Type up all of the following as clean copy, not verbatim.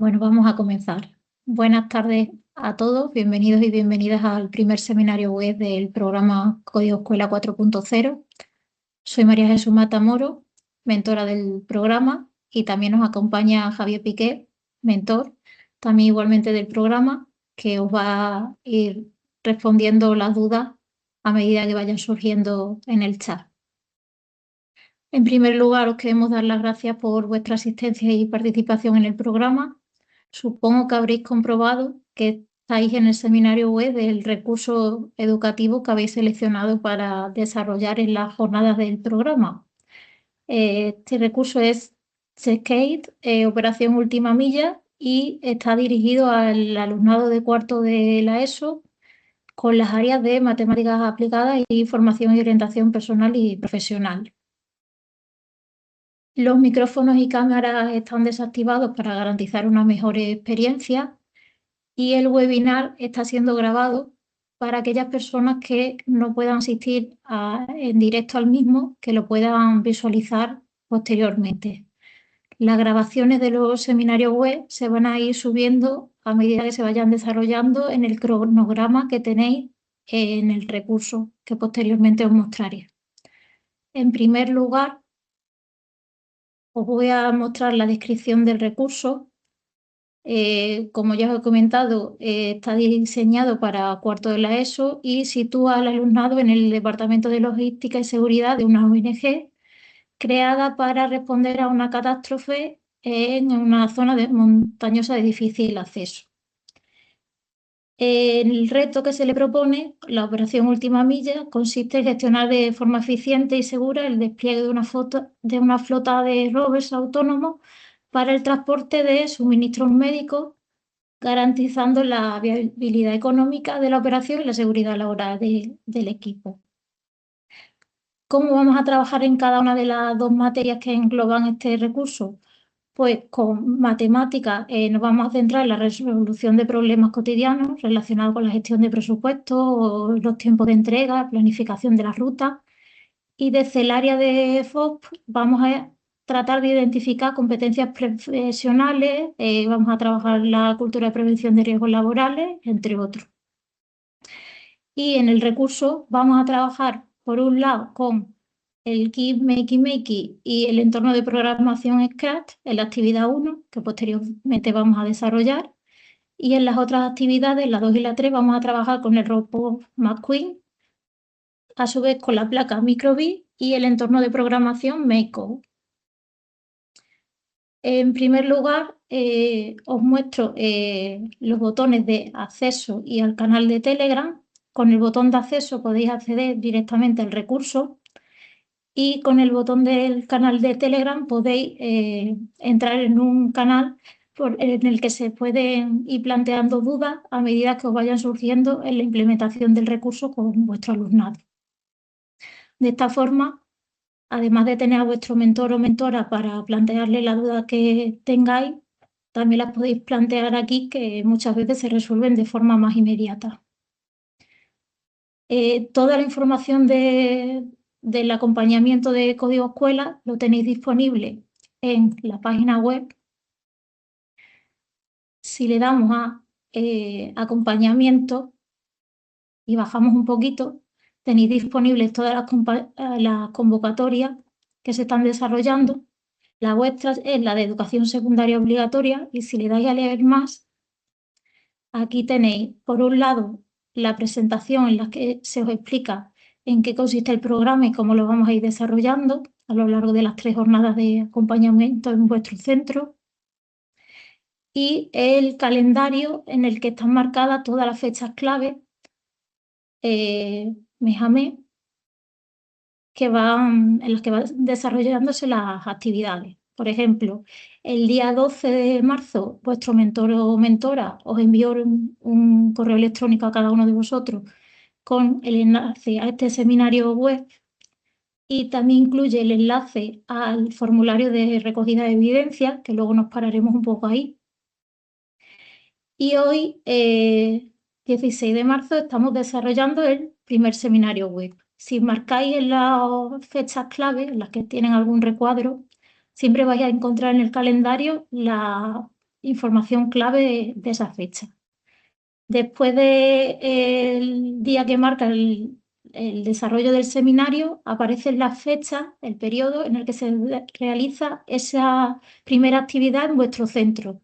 Bueno, vamos a comenzar. Buenas tardes a todos, bienvenidos y bienvenidas al primer seminario web del programa Código Escuela 4.0. Soy María Jesús Matamoro, mentora del programa, y también nos acompaña Javier Piqué, mentor, también igualmente del programa, que os va a ir respondiendo las dudas a medida que vayan surgiendo en el chat. En primer lugar, os queremos dar las gracias por vuestra asistencia y participación en el programa. Supongo que habréis comprobado que estáis en el seminario web del recurso educativo que habéis seleccionado para desarrollar en las jornadas del programa. Este recurso es Checkaid, Operación Última Milla, y está dirigido al alumnado de cuarto de la ESO con las áreas de matemáticas aplicadas y formación y orientación personal y profesional. Los micrófonos y cámaras están desactivados para garantizar una mejor experiencia y el webinar está siendo grabado para aquellas personas que no puedan asistir en directo al mismo, que lo puedan visualizar posteriormente. Las grabaciones de los seminarios web se van a ir subiendo a medida que se vayan desarrollando en el cronograma que tenéis en el recurso que posteriormente os mostraré. En primer lugar, os voy a mostrar la descripción del recurso. Como ya os he comentado, está diseñado para cuarto de la ESO y sitúa al alumnado en el Departamento de Logística y Seguridad de una ONG creada para responder a una catástrofe en una zona montañosa de difícil acceso. El reto que se le propone, la operación Última Milla, consiste en gestionar de forma eficiente y segura el despliegue de una flota de rovers autónomos para el transporte de suministros médicos, garantizando la viabilidad económica de la operación y la seguridad laboral del equipo. ¿Cómo vamos a trabajar en cada una de las dos materias que engloban este recurso? Pues con matemáticas nos vamos a centrar en la resolución de problemas cotidianos relacionados con la gestión de presupuestos, los tiempos de entrega, planificación de las rutas. Y desde el área de FOP vamos a tratar de identificar competencias profesionales, vamos a trabajar la cultura de prevención de riesgos laborales, entre otros. Y en el recurso vamos a trabajar, por un lado, con el Keep Makey Makey y el entorno de programación Scratch en la actividad 1, que posteriormente vamos a desarrollar. Y en las otras actividades, la 2 y la 3, vamos a trabajar con el robot McQueen, a su vez con la placa Microbit y el entorno de programación MakeCode. En primer lugar, os muestro los botones de acceso y al canal de Telegram. Con el botón de acceso podéis acceder directamente al recurso y con el botón del canal de Telegram podéis entrar en un canal en el que se pueden ir planteando dudas a medida que os vayan surgiendo en la implementación del recurso con vuestro alumnado. De esta forma, además de tener a vuestro mentor o mentora para plantearle la duda que tengáis, también las podéis plantear aquí, que muchas veces se resuelven de forma más inmediata. Toda la información del acompañamiento de Código Escuela lo tenéis disponible en la página web. Si le damos a acompañamiento y bajamos un poquito, tenéis disponibles todas las convocatorias que se están desarrollando. La vuestra es la de educación secundaria obligatoria y si le dais a leer más, aquí tenéis, por un lado, la presentación en la que se os explica en qué consiste el programa y cómo lo vamos a ir desarrollando a lo largo de las 3 jornadas de acompañamiento en vuestro centro. Y el calendario en el que están marcadas todas las fechas clave mes a mes en las que van desarrollándose las actividades. Por ejemplo, el día 12 de marzo, vuestro mentor o mentora os envió un correo electrónico a cada uno de vosotros con el enlace a este seminario web y también incluye el enlace al formulario de recogida de evidencia, que luego nos pararemos un poco ahí. Y hoy, 16 de marzo, estamos desarrollando el primer seminario web. Si marcáis en las fechas clave, en las que tienen algún recuadro, siempre vais a encontrar en el calendario información clave de esa fecha. Después del día que marca el desarrollo del seminario, aparecen las fechas, el periodo en el que se realiza esa primera actividad en vuestro centro.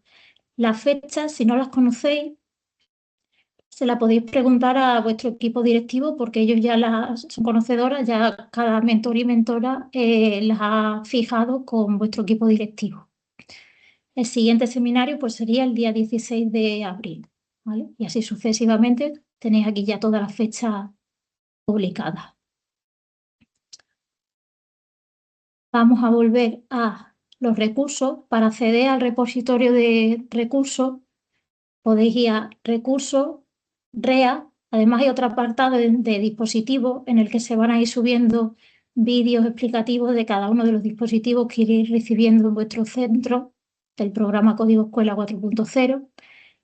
Las fechas, si no las conocéis, se la podéis preguntar a vuestro equipo directivo porque ellos ya son conocedoras, ya cada mentor y mentora las ha fijado con vuestro equipo directivo. El siguiente seminario pues sería el día 16 de abril, ¿vale? Y así sucesivamente tenéis aquí ya todas las fechas publicadas. Vamos a volver a los recursos. Para acceder al repositorio de recursos podéis ir a recursos, REA. Además hay otro apartado de dispositivos en el que se van a ir subiendo vídeos explicativos de cada uno de los dispositivos que iréis recibiendo en vuestro centro del programa Código Escuela 4.0.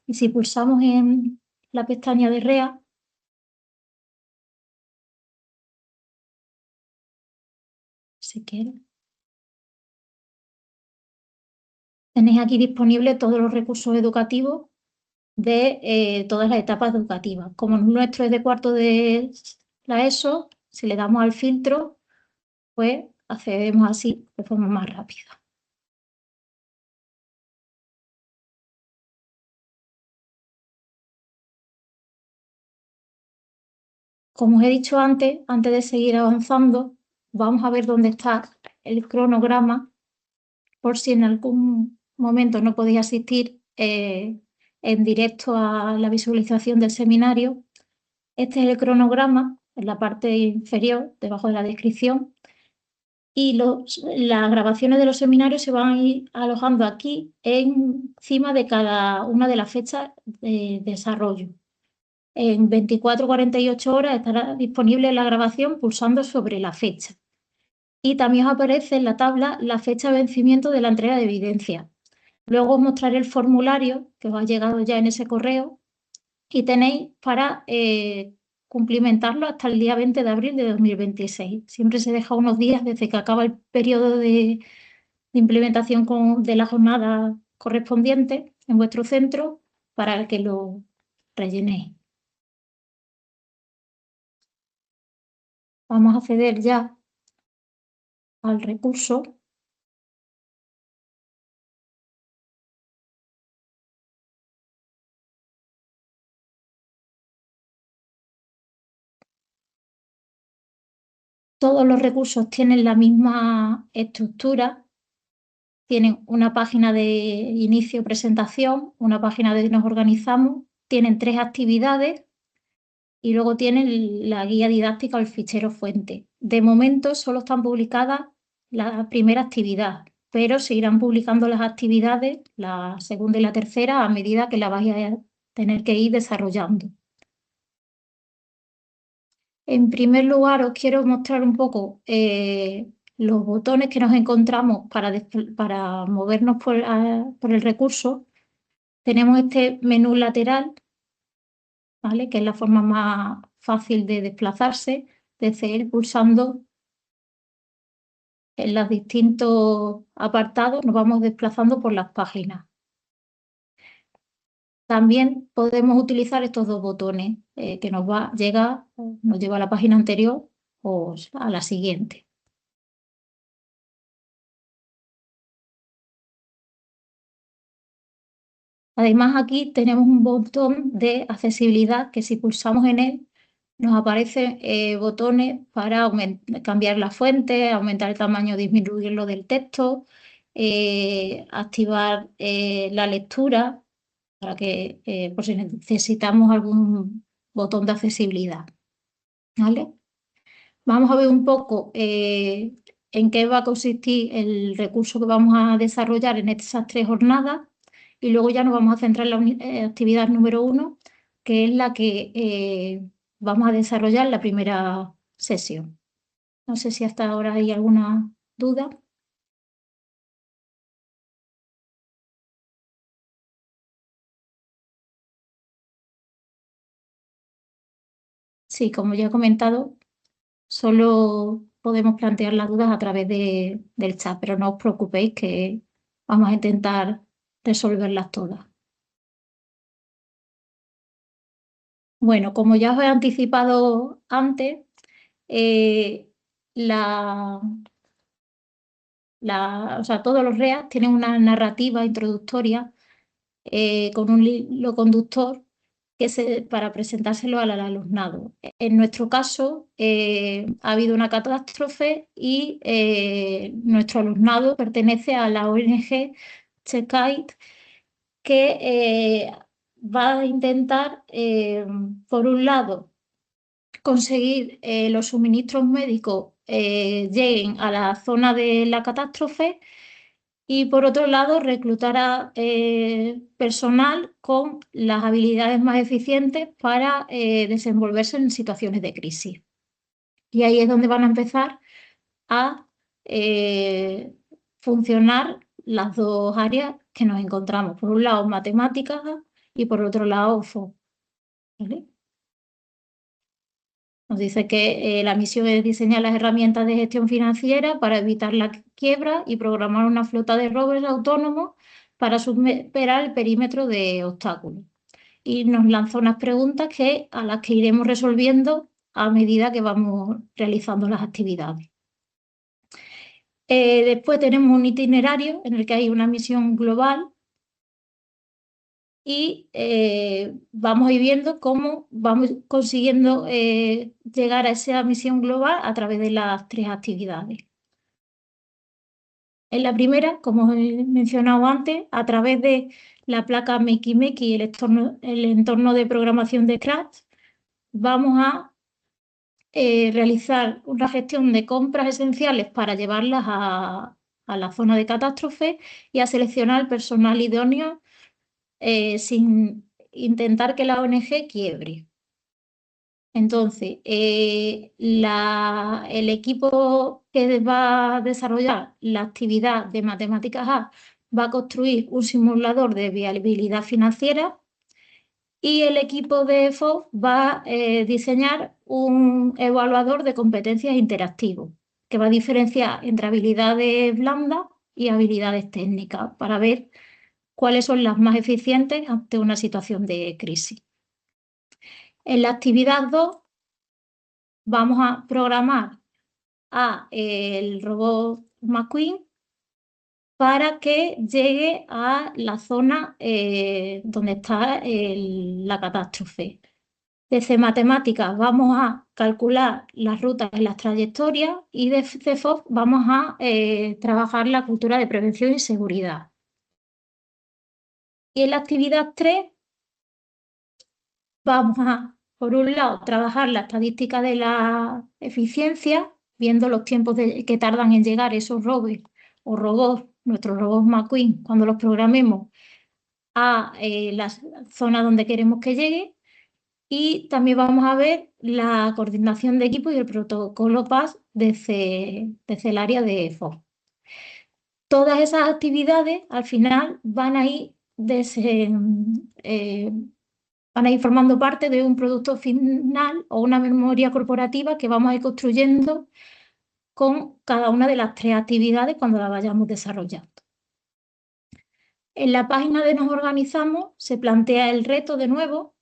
Y si pulsamos en la pestaña de REA, si quiere, tenéis aquí disponibles todos los recursos educativos de todas las etapas educativas. Como el nuestro es de cuarto de la ESO, si le damos al filtro, pues accedemos así de forma más rápida. Como os he dicho antes de seguir avanzando, vamos a ver dónde está el cronograma, por si en algún momento no podéis asistir en directo a la visualización del seminario. Este es el cronograma en la parte inferior, debajo de la descripción, y las grabaciones de los seminarios se van a ir alojando aquí encima de cada una de las fechas de desarrollo. En 24 o 48 horas estará disponible la grabación pulsando sobre la fecha. Y también os aparece en la tabla la fecha de vencimiento de la entrega de evidencia. Luego os mostraré el formulario que os ha llegado ya en ese correo y tenéis para cumplimentarlo hasta el día 20 de abril de 2026. Siempre se deja unos días desde que acaba el periodo de implementación de la jornada correspondiente en vuestro centro para que lo rellenéis. Vamos a acceder ya al recurso. Todos los recursos tienen la misma estructura. Tienen una página de inicio presentación, una página de nos organizamos, tienen 3 actividades y luego tienen la guía didáctica o el fichero fuente. De momento solo están publicadas la primera actividad, pero se irán publicando las actividades, la segunda y la tercera, a medida que la vais a tener que ir desarrollando. En primer lugar, os quiero mostrar un poco los botones que nos encontramos para movernos por el recurso. Tenemos este menú lateral, ¿vale? Que es la forma más fácil de desplazarse, de seguir pulsando en los distintos apartados, nos vamos desplazando por las páginas. También podemos utilizar estos 2 botones que nos lleva a la página anterior o a la siguiente. Además, aquí tenemos un botón de accesibilidad que si pulsamos en él nos aparecen botones para cambiar la fuente, aumentar el tamaño, disminuirlo del texto, activar la lectura para que por si necesitamos algún botón de accesibilidad. ¿Vale? Vamos a ver un poco en qué va a consistir el recurso que vamos a desarrollar en esas 3 jornadas y luego ya nos vamos a centrar en la actividad número 1, que es la que vamos a desarrollar en la primera sesión. No sé si hasta ahora hay alguna duda. Sí, como ya he comentado, solo podemos plantear las dudas a través del chat, pero no os preocupéis que vamos a intentar resolverlas todas. Bueno, como ya os he anticipado antes, o sea, todos los REAs tienen una narrativa introductoria con un hilo conductor para presentárselo al alumnado. En nuestro caso, ha habido una catástrofe y nuestro alumnado pertenece a la ONG Checkite, que va a intentar, por un lado, conseguir los suministros médicos lleguen a la zona de la catástrofe y, por otro lado, reclutar a personal con las habilidades más eficientes para desenvolverse en situaciones de crisis. Y ahí es donde van a empezar a funcionar las dos áreas que nos encontramos. Por un lado, matemáticas y por otro lado, FOB. ¿Vale? Nos dice que la misión es diseñar las herramientas de gestión financiera para evitar la quiebra y programar una flota de rovers autónomos para superar el perímetro de obstáculos. Y nos lanza unas preguntas a las que iremos resolviendo a medida que vamos realizando las actividades. Después tenemos un itinerario en el que hay una misión global y vamos a ir viendo cómo vamos consiguiendo llegar a esa misión global a través de las 3 actividades. En la primera, como os he mencionado antes, a través de la placa Makey y el entorno de programación de Scratch, vamos a realizar una gestión de compras esenciales para llevarlas a la zona de catástrofe y a seleccionar el personal idóneo sin intentar que la ONG quiebre. Entonces, el equipo que va a desarrollar la actividad de Matemáticas A va a construir un simulador de viabilidad financiera y el equipo de FOB va a diseñar un evaluador de competencias interactivo que va a diferenciar entre habilidades blandas y habilidades técnicas para ver cuáles son las más eficientes ante una situación de crisis. En la actividad 2 vamos a programar el robot McQueen para que llegue a la zona donde está la catástrofe. Desde matemáticas vamos a calcular las rutas y las trayectorias y desde FOB vamos a trabajar la cultura de prevención y seguridad. Y en la actividad 3 vamos a, por un lado, trabajar la estadística de la eficiencia, viendo los tiempos que tardan en llegar esos rovers o robots, nuestros robots McQueen, cuando los programemos a la zona donde queremos que llegue. Y también vamos a ver la coordinación de equipo y el protocolo PAS desde el área de FOB. Todas esas actividades al final van a ir formando parte de un producto final o una memoria corporativa que vamos a ir construyendo con cada una de las 3 actividades cuando la vayamos desarrollando. En la página de Nos Organizamos se plantea el reto de nuevo.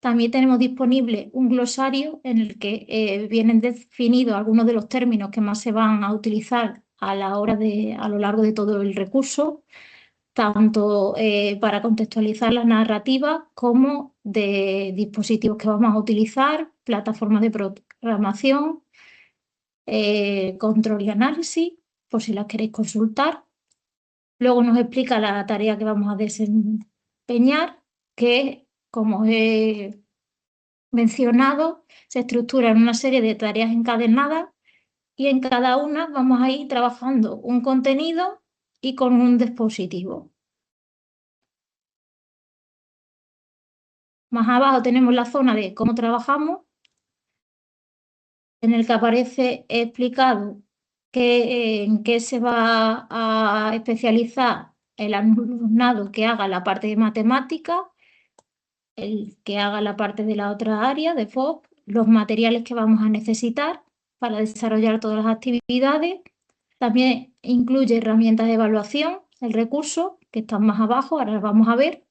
También tenemos disponible un glosario en el que vienen definidos algunos de los términos que más se van a utilizar a lo largo de todo el recurso, tanto para contextualizar la narrativa como de dispositivos que vamos a utilizar, plataformas de programación, control y análisis, por si las queréis consultar. Luego nos explica la tarea que vamos a desempeñar, que, como os he mencionado, se estructura en una serie de tareas encadenadas y en cada una vamos a ir trabajando un contenido y con un dispositivo. Más abajo tenemos la zona de cómo trabajamos, en el que aparece explicado en qué se va a especializar el alumnado que haga la parte de matemática, el que haga la parte de la otra área de FOB, los materiales que vamos a necesitar para desarrollar todas las actividades. También incluye herramientas de evaluación, el recurso, que están más abajo, ahora las vamos a ver,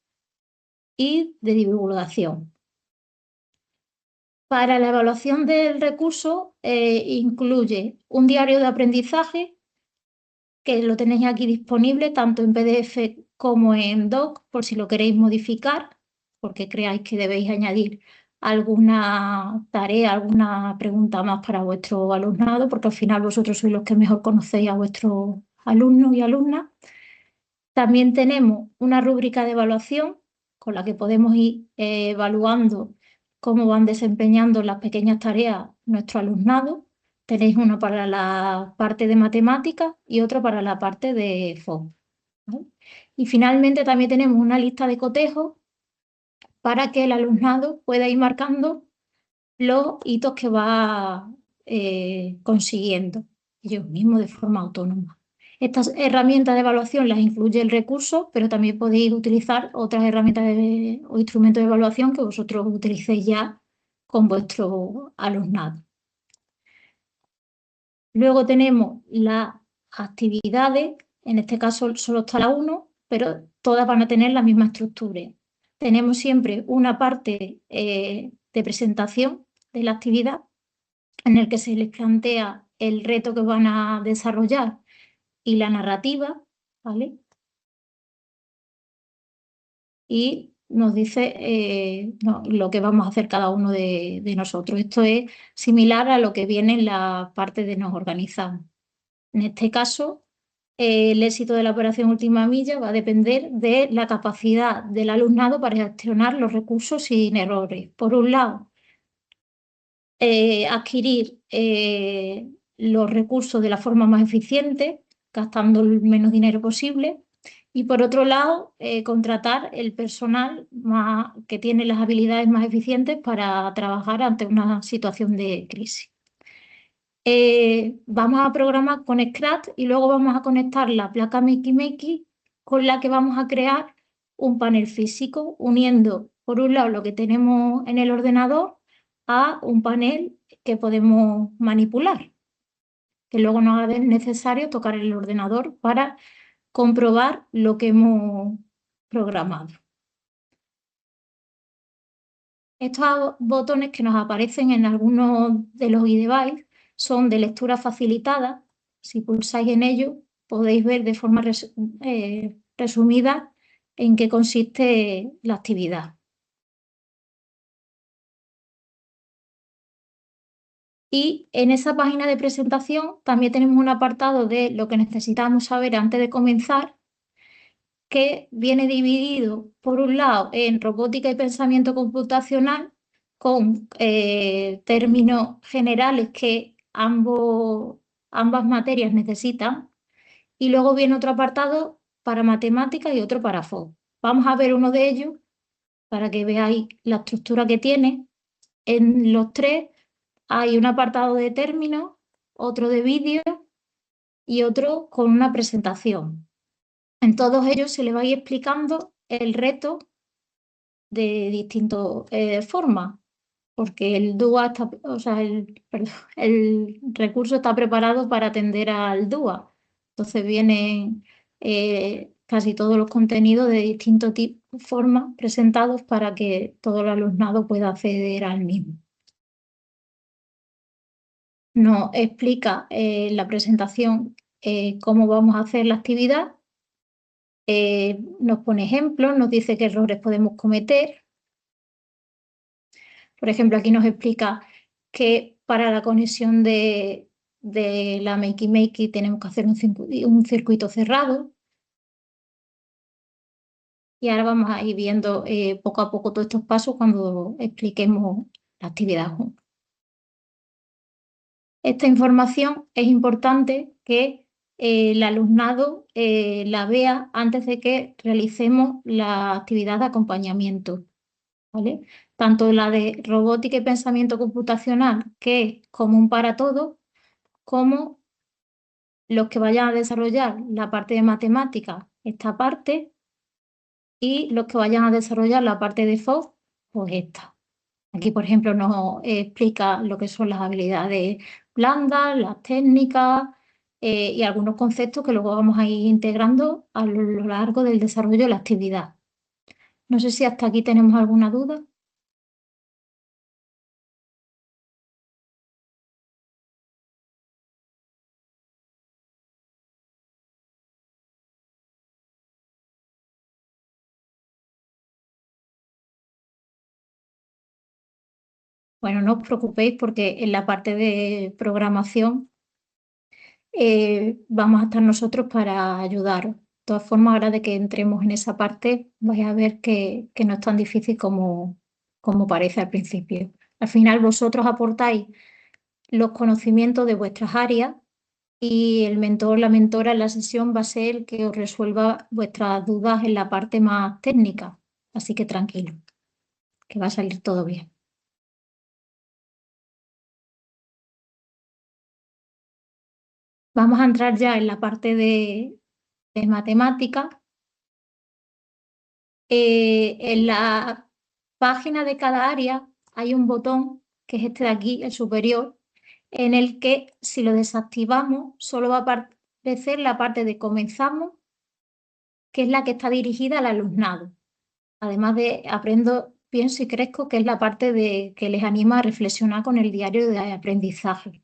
y de divulgación. Para la evaluación del recurso incluye un diario de aprendizaje, que lo tenéis aquí disponible tanto en PDF como en Doc, por si lo queréis modificar, porque creáis que debéis añadir alguna tarea, alguna pregunta más para vuestro alumnado, porque al final vosotros sois los que mejor conocéis a vuestros alumnos y alumnas. También tenemos una rúbrica de evaluación con la que podemos ir evaluando cómo van desempeñando las pequeñas tareas nuestro alumnado. Tenéis una para la parte de matemáticas y otra para la parte de FOB, ¿vale? Y finalmente también tenemos una lista de cotejos para que el alumnado pueda ir marcando los hitos que va consiguiendo ellos mismos de forma autónoma. Estas herramientas de evaluación las incluye el recurso, pero también podéis utilizar otras herramientas o instrumentos de evaluación que vosotros utilicéis ya con vuestro alumnado. Luego tenemos las actividades, en este caso solo está la 1, pero todas van a tener la misma estructura. Tenemos siempre una parte de presentación de la actividad en el que se les plantea el reto que van a desarrollar y la narrativa, ¿vale? Y nos dice lo que vamos a hacer cada uno de nosotros. Esto es similar a lo que viene en la parte de nos organizamos. En este caso, el éxito de la operación última milla va a depender de la capacidad del alumnado para gestionar los recursos sin errores. Por un lado, adquirir los recursos de la forma más eficiente, gastando el menos dinero posible. Y por otro lado, contratar el personal que tiene las habilidades más eficientes para trabajar ante una situación de crisis. Vamos a programar con Scratch y luego vamos a conectar la placa Makey con la que vamos a crear un panel físico, uniendo por un lado lo que tenemos en el ordenador a un panel que podemos manipular, que luego no es necesario tocar el ordenador para comprobar lo que hemos programado. Estos botones que nos aparecen en algunos de los iDevice son de lectura facilitada. Si pulsáis en ello, podéis ver de forma resumida en qué consiste la actividad. Y en esa página de presentación también tenemos un apartado de lo que necesitamos saber antes de comenzar, que viene dividido, por un lado, en robótica y pensamiento computacional, con términos generales que ambas materias necesitan, y luego viene otro apartado para matemáticas y otro para FOB. Vamos a ver uno de ellos para que veáis la estructura que tiene. En los tres hay un apartado de términos, otro de vídeo y otro con una presentación. En todos ellos se le va a ir explicando el reto de distintas formas, porque el DUA está, o sea, el recurso está preparado para atender al DUA. Entonces vienen casi todos los contenidos de distintas formas presentados para que todo el alumnado pueda acceder al mismo. Nos explica la presentación cómo vamos a hacer la actividad. Nos pone ejemplos, nos dice qué errores podemos cometer. Por ejemplo, aquí nos explica que para la conexión de la Makey tenemos que hacer un circuito cerrado. Y ahora vamos a ir viendo poco a poco todos estos pasos cuando expliquemos la actividad juntos. Esta información es importante que el alumnado la vea antes de que realicemos la actividad de acompañamiento, ¿vale? Tanto la de robótica y pensamiento computacional, que es común para todos, como los que vayan a desarrollar la parte de matemáticas, esta parte, y los que vayan a desarrollar la parte de FOB, pues esta. Aquí, por ejemplo, nos explica lo que son las habilidades blandas, las técnicas, y algunos conceptos que luego vamos a ir integrando a lo largo del desarrollo de la actividad. No sé si hasta aquí tenemos alguna duda. Bueno, no os preocupéis porque en la parte de programación vamos a estar nosotros para ayudaros. De todas formas, ahora de que entremos en esa parte, vais a ver que no es tan difícil como parece al principio. Al final vosotros aportáis los conocimientos de vuestras áreas y el mentor o la mentora en la sesión va a ser el que os resuelva vuestras dudas en la parte más técnica. Así que tranquilo, que va a salir todo bien. Vamos a entrar ya en la parte de matemática. En la página de cada área hay un botón, que es este de aquí, el superior, en el que si lo desactivamos solo va a aparecer la parte de comenzamos, que es la que está dirigida al alumnado. Además de aprendo, pienso y crezco, que es la parte que les anima a reflexionar con el diario de aprendizaje.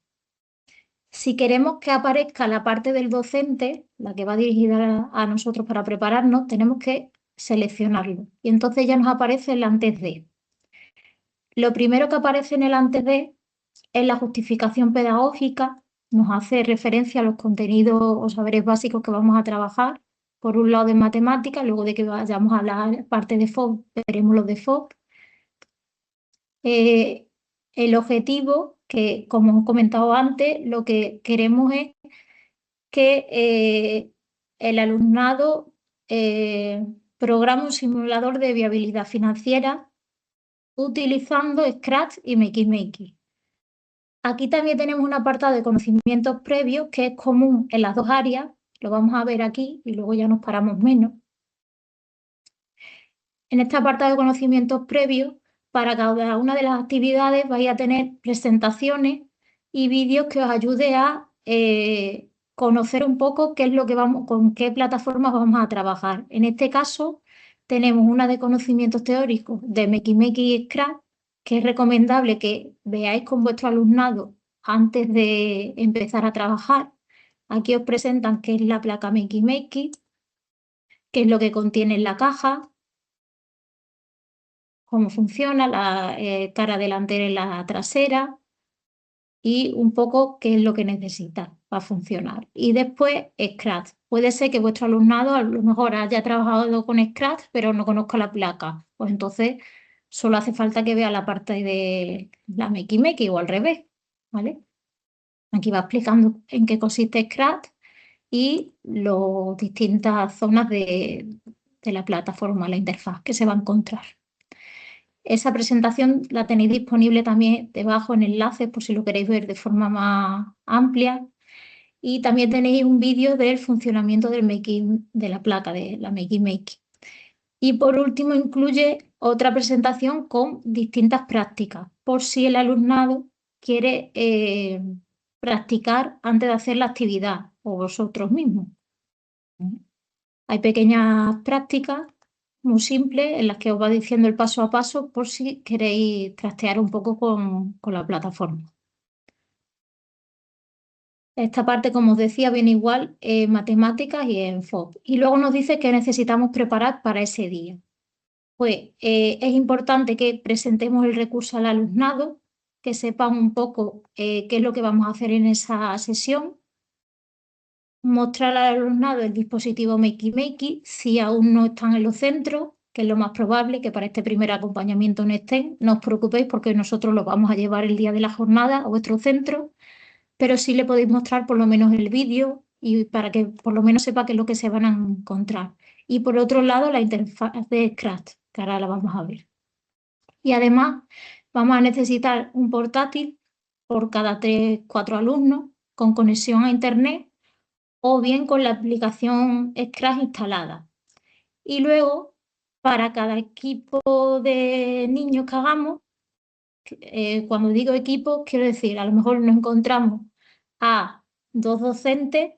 Si queremos que aparezca la parte del docente, la que va dirigida a nosotros para prepararnos, tenemos que seleccionarlo. Y entonces ya nos aparece el antes de. Lo primero que aparece en el antes de es la justificación pedagógica, nos hace referencia a los contenidos o saberes básicos que vamos a trabajar. Por un lado de matemáticas, luego de que vayamos a la parte de FOB, veremos los de FOB. El objetivo, que como he comentado antes, lo que queremos es que el alumnado programe un simulador de viabilidad financiera utilizando Scratch y Makey. Aquí también tenemos un apartado de conocimientos previos que es común en las dos áreas, lo vamos a ver aquí y luego ya nos paramos menos. En este apartado de conocimientos previos, para cada una de las actividades vais a tener presentaciones y vídeos que os ayude a conocer un poco qué es lo que con qué plataformas vamos a trabajar. En este caso, tenemos una de conocimientos teóricos de Makey y Scratch, que es recomendable que veáis con vuestro alumnado antes de empezar a trabajar. Aquí os presentan qué es la placa Makey, qué es lo que contiene en la caja, cómo funciona la cara delantera y la trasera y un poco qué es lo que necesita para funcionar. Y después Scratch. Puede ser que vuestro alumnado a lo mejor haya trabajado con Scratch pero no conozca la placa. Pues entonces solo hace falta que vea la parte de la Makey o al revés, ¿vale? Aquí va explicando en qué consiste Scratch y las distintas zonas de la plataforma, la interfaz que se va a encontrar. Esa presentación la tenéis disponible también debajo en enlaces por si lo queréis ver de forma más amplia. Y también tenéis un vídeo del funcionamiento de la placa, de la Makey. Y por último incluye otra presentación con distintas prácticas, por si el alumnado quiere practicar antes de hacer la actividad o vosotros mismos. Hay pequeñas prácticas muy simples en las que os va diciendo el paso a paso por si queréis trastear un poco con la plataforma. Esta parte, como os decía, viene igual en matemáticas y en FOB. Y luego nos dice qué necesitamos preparar para ese día. Pues es importante que presentemos el recurso al alumnado, que sepan un poco qué es lo que vamos a hacer en esa sesión, mostrar al alumnado el dispositivo Makey si aún no están en los centros, que es lo más probable, que para este primer acompañamiento no estén. No os preocupéis porque nosotros los vamos a llevar el día de la jornada a vuestro centro, pero sí le podéis mostrar por lo menos el vídeo y para que por lo menos sepa qué es lo que se van a encontrar. Y por otro lado, la interfaz de Scratch, que ahora la vamos a ver. Y además vamos a necesitar un portátil por cada 3-4 alumnos con conexión a internet o bien con la aplicación Scratch instalada. Y luego, para cada equipo de niños que hagamos, cuando digo equipo, quiero decir, a lo mejor nos encontramos a 2 docentes,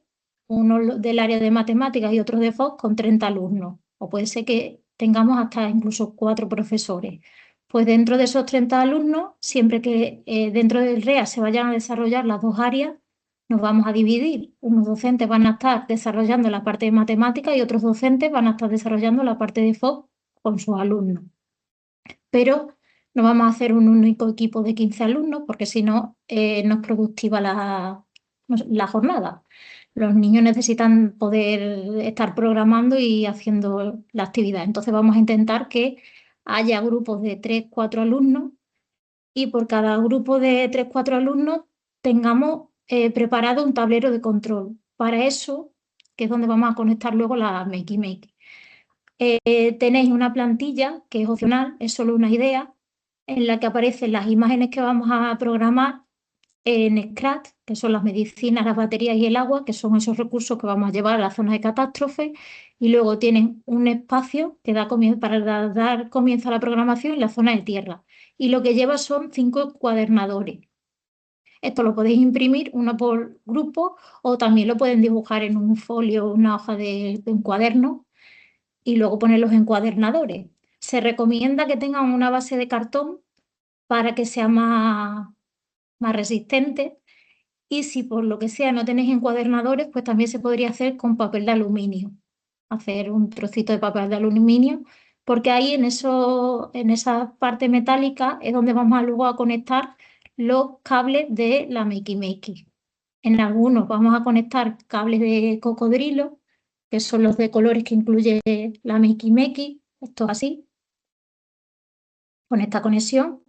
uno del área de matemáticas y otro de FOC, con 30 alumnos. O puede ser que tengamos hasta incluso 4 profesores. Pues dentro de esos 30 alumnos, siempre que dentro del REA se vayan a desarrollar las dos áreas, nos vamos a dividir. Unos docentes van a estar desarrollando la parte de matemáticas y otros docentes van a estar desarrollando la parte de FOC con sus alumnos. Pero no vamos a hacer un único equipo de 15 alumnos porque si no, no es productiva la jornada. Los niños necesitan poder estar programando y haciendo la actividad. Entonces vamos a intentar que haya grupos de 3, 4 alumnos y por cada grupo de 3, 4 alumnos tengamos preparado un tablero de control. Para eso, que es donde vamos a conectar luego la Makey Makey. Tenéis una plantilla que es opcional, es solo una idea, en la que aparecen las imágenes que vamos a programar en Scratch, que son las medicinas, las baterías y el agua, que son esos recursos que vamos a llevar a la zona de catástrofe, y luego tienen un espacio que da comienzo, para dar comienzo a la programación en la zona de tierra. Y lo que lleva son 5 cuadernadores. Esto lo podéis imprimir uno por grupo o también lo pueden dibujar en un folio, una hoja de un cuaderno y luego poner los encuadernadores. Se recomienda que tengan una base de cartón para que sea más resistente y si por lo que sea no tenéis encuadernadores, pues también se podría hacer con papel de aluminio. Hacer un trocito de papel de aluminio, porque ahí en esa parte metálica es donde vamos a luego a conectar los cables de la Makey Makey. En algunos vamos a conectar cables de cocodrilo, que son los de colores que incluye la Makey Makey, esto así, con esta conexión.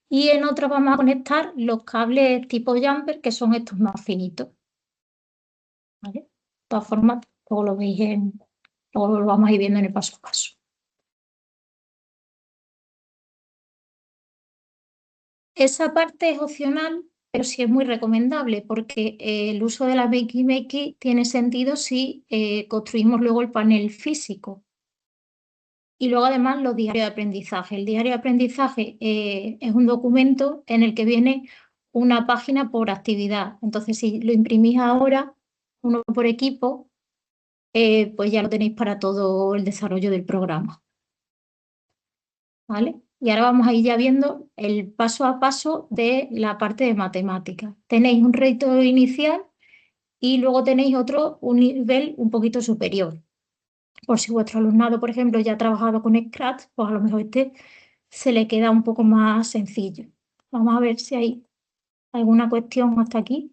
Y en otros vamos a conectar los cables tipo jumper, que son estos más finitos. ¿Vale? De todas formas, luego lo vamos a ir viendo en el paso a paso. Esa parte es opcional, pero sí es muy recomendable porque el uso de la Makey Makey tiene sentido si construimos luego el panel físico. Y luego además los diarios de aprendizaje. El diario de aprendizaje es un documento en el que viene una página por actividad. Entonces, si lo imprimís ahora, uno por equipo, pues ya lo tenéis para todo el desarrollo del programa. ¿Vale? Y ahora vamos a ir ya viendo el paso a paso de la parte de matemáticas. Tenéis un reto inicial y luego tenéis otro, un nivel un poquito superior. Por si vuestro alumnado, por ejemplo, ya ha trabajado con Scratch, pues a lo mejor este se le queda un poco más sencillo. Vamos a ver si hay alguna cuestión hasta aquí.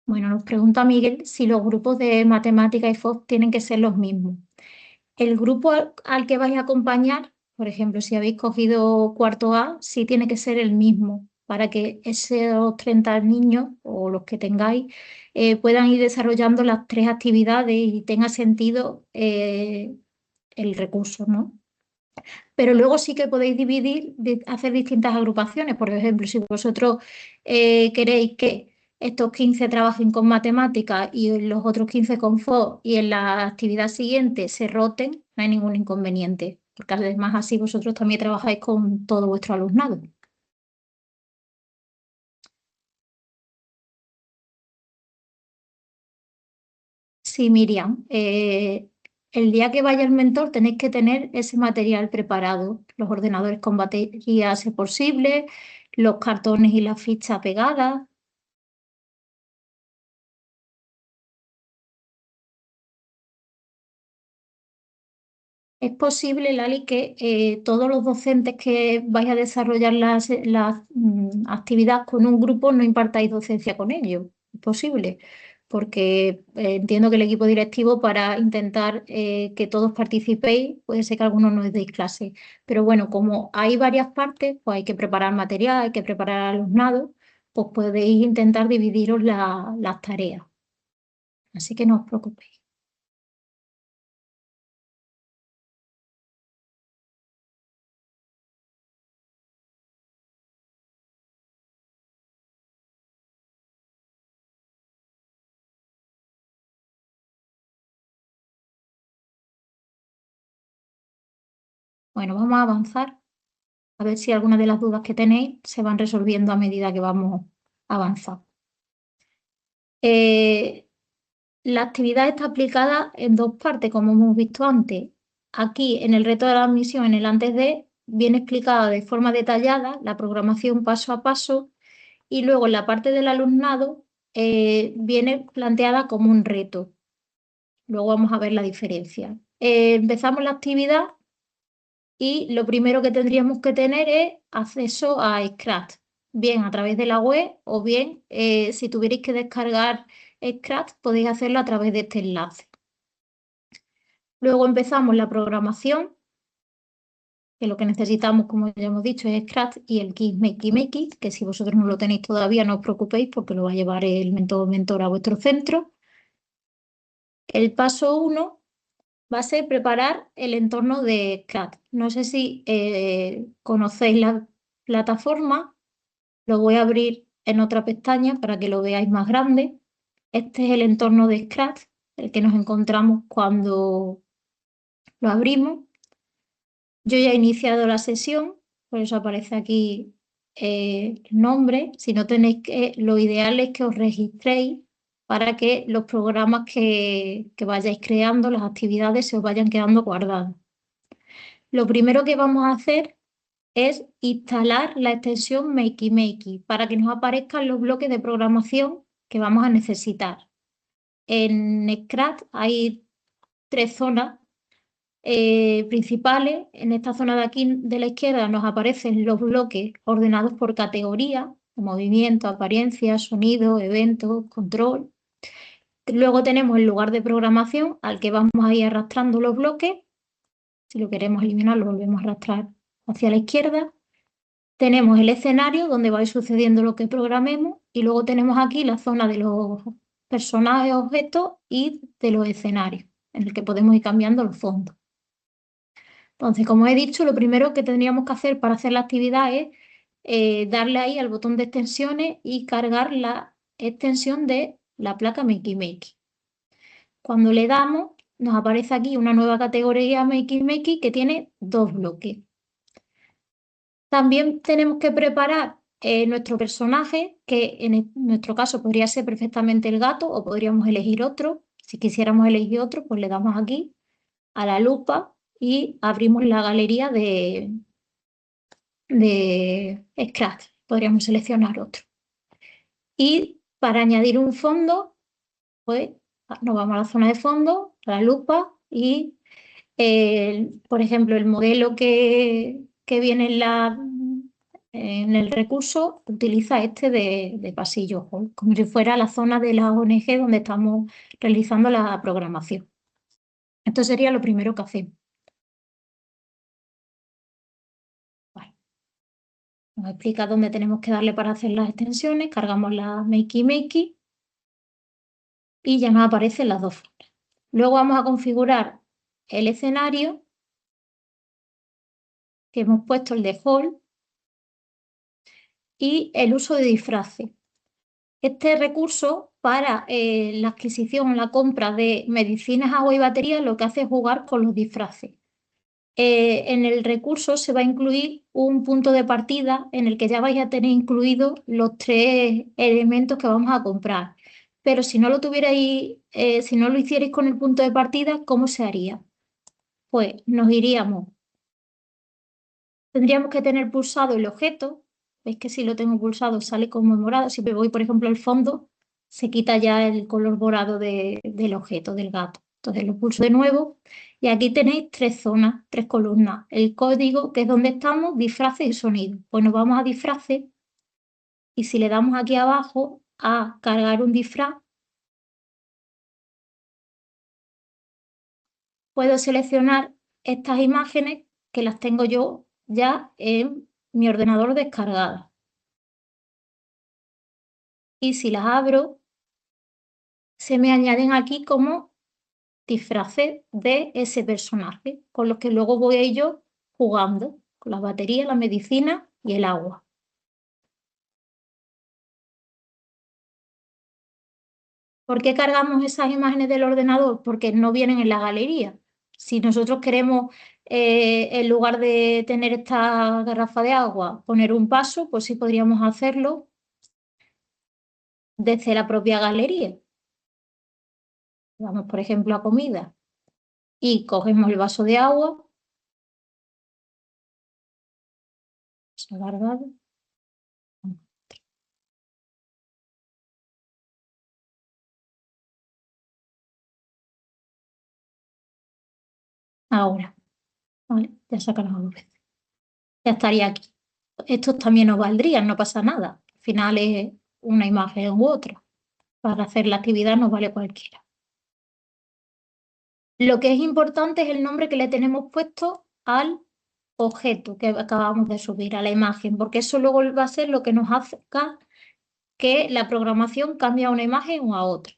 Bueno, nos pregunta Miguel si los grupos de matemática y FOC tienen que ser los mismos. El grupo al que vais a acompañar, por ejemplo, si habéis cogido cuarto A, sí tiene que ser el mismo para que esos 30 niños o los que tengáis puedan ir desarrollando las 3 actividades y tenga sentido el recurso, ¿no? Pero luego sí que podéis dividir, hacer distintas agrupaciones. Por ejemplo, si vosotros queréis que estos 15 trabajen con matemáticas y los otros 15 con FO y en la actividad siguiente se roten, no hay ningún inconveniente, porque además así vosotros también trabajáis con todo vuestro alumnado. Sí, Miriam, el día que vaya el mentor tenéis que tener ese material preparado, los ordenadores con batería si es posible, los cartones y las fichas pegadas. Es posible, Lali, que todos los docentes que vais a desarrollar la actividad con un grupo no impartáis docencia con ellos. Es posible, porque entiendo que el equipo directivo para intentar que todos participéis, puede ser que algunos no os deis clase. Pero bueno, como hay varias partes, pues hay que preparar material, hay que preparar alumnado, pues podéis intentar dividiros las tareas. Así que no os preocupéis. Bueno, vamos a avanzar a ver si algunas de las dudas que tenéis se van resolviendo a medida que vamos avanzando. La actividad está aplicada en dos partes, como hemos visto antes. Aquí, en el reto de la admisión, en el antes de, viene explicada de forma detallada la programación paso a paso y luego en la parte del alumnado viene planteada como un reto. Luego vamos a ver la diferencia. Empezamos la actividad y lo primero que tendríamos que tener es acceso a Scratch, bien a través de la web o bien si tuvierais que descargar Scratch podéis hacerlo a través de este enlace. Luego empezamos la programación, que lo que necesitamos, como ya hemos dicho, es Scratch y el kit Makey Makey, que si vosotros no lo tenéis todavía no os preocupéis porque lo va a llevar el mentor o mentora a vuestro centro. El paso 1 va a ser preparar el entorno de Scratch. No sé si conocéis la plataforma, lo voy a abrir en otra pestaña para que lo veáis más grande. Este es el entorno de Scratch, el que nos encontramos cuando lo abrimos. Yo ya he iniciado la sesión, por eso aparece aquí el nombre. Si no tenéis que, lo ideal es que os registréis para que los programas que vayáis creando, las actividades, se os vayan quedando guardadas. Lo primero que vamos a hacer es instalar la extensión Makey Makey para que nos aparezcan los bloques de programación que vamos a necesitar. En Scratch hay 3 zonas principales. En esta zona de aquí de la izquierda nos aparecen los bloques ordenados por categoría: movimiento, apariencia, sonido, eventos, control. Luego tenemos el lugar de programación al que vamos a ir arrastrando los bloques. Si lo queremos eliminar, lo volvemos a arrastrar hacia la izquierda. Tenemos el escenario donde va a ir sucediendo lo que programemos y luego tenemos aquí la zona de los personajes, objetos y de los escenarios, en el que podemos ir cambiando los fondos. Entonces, como he dicho, lo primero que tendríamos que hacer para hacer la actividad es darle ahí al botón de extensiones y cargar la extensión de la placa Makey Makey. Cuando le damos, nos aparece aquí una nueva categoría Makey Makey que tiene 2 bloques. También tenemos que preparar nuestro personaje, que en nuestro caso podría ser perfectamente el gato o podríamos elegir otro. Si quisiéramos elegir otro, pues le damos aquí a la lupa y abrimos la galería de Scratch. Podríamos seleccionar otro. Y para añadir un fondo, pues nos vamos a la zona de fondo, a la lupa y, por ejemplo, el modelo que viene en el recurso utiliza este de pasillo, como si fuera la zona de la ONG donde estamos realizando la programación. Esto sería lo primero que hacemos. Vale. Nos explica dónde tenemos que darle para hacer las extensiones, cargamos la Makey Makey y ya nos aparecen las 2 fotos. Luego vamos a configurar el escenario, que hemos puesto el de Hall, y el uso de disfraces. Este recurso para la adquisición o la compra de medicinas, agua y baterías lo que hace es jugar con los disfraces. En el recurso se va a incluir un punto de partida en el que ya vais a tener incluidos los 3 elementos que vamos a comprar. Pero si no lo tuvierais, si no lo hicierais con el punto de partida, ¿cómo se haría? Pues nos iríamos, tendríamos que tener pulsado el objeto. Veis que si lo tengo pulsado sale como morado. Si me voy, por ejemplo, al fondo, se quita ya el color morado del objeto, del gato. Entonces lo pulso de nuevo y aquí tenéis 3 zonas, 3 columnas. El código, que es donde estamos, disfraces y sonido. Pues nos vamos a disfraces y si le damos aquí abajo a cargar un disfraz, puedo seleccionar estas imágenes que las tengo yo ya en mi ordenador descargadas. Y si las abro, se me añaden aquí como disfraces de ese personaje, con los que luego voy a ir yo jugando, con las baterías, la medicina y el agua. ¿Por qué cargamos esas imágenes del ordenador? Porque no vienen en la galería. Si nosotros queremos, en lugar de tener esta garrafa de agua, poner un vaso, pues sí podríamos hacerlo desde la propia galería. Vamos, por ejemplo, a comida y cogemos el vaso de agua, se ha guardado. Ahora, ¿vale? Ya sacan las veces. Ya estaría aquí. Estos también nos valdrían, no pasa nada. Al final es una imagen u otra. Para hacer la actividad nos vale cualquiera. Lo que es importante es el nombre que le tenemos puesto al objeto que acabamos de subir, a la imagen, porque eso luego va a ser lo que nos hace que la programación cambie a una imagen o a otra.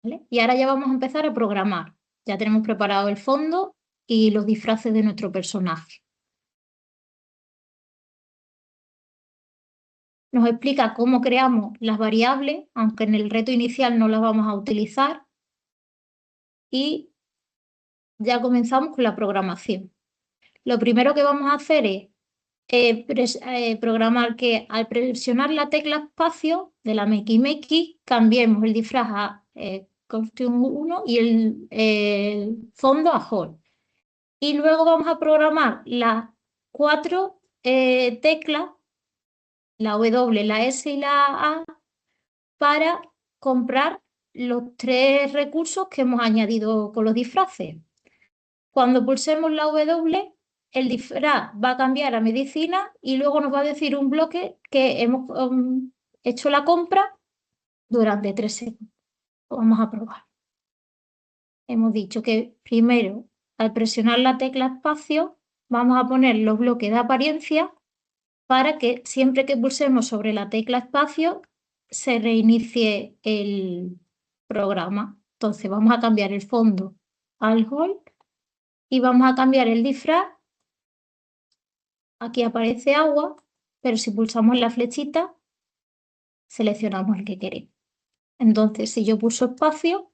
¿Vale? Y ahora ya vamos a empezar a programar. Ya tenemos preparado el fondo y los disfraces de nuestro personaje. Nos explica cómo creamos las variables, aunque en el reto inicial no las vamos a utilizar. Y ya comenzamos con la programación. Lo primero que vamos a hacer es programar que al presionar la tecla espacio de la Makey Makey cambiemos el disfraz a Costume 1 y el fondo a Hall. Y luego vamos a programar las 4 teclas, la W, la S y la A, para comprar los 3 recursos que hemos añadido con los disfraces. Cuando pulsemos la W, el disfraz va a cambiar a medicina y luego nos va a decir un bloque que hemos hecho la compra durante 3 segundos. Vamos a probar. Hemos dicho que primero, al presionar la tecla espacio, vamos a poner los bloques de apariencia para que siempre que pulsemos sobre la tecla espacio se reinicie el programa. Entonces vamos a cambiar el fondo al Hall y vamos a cambiar el disfraz. Aquí aparece agua, pero si pulsamos la flechita, seleccionamos el que queremos. Entonces, si yo pulso espacio,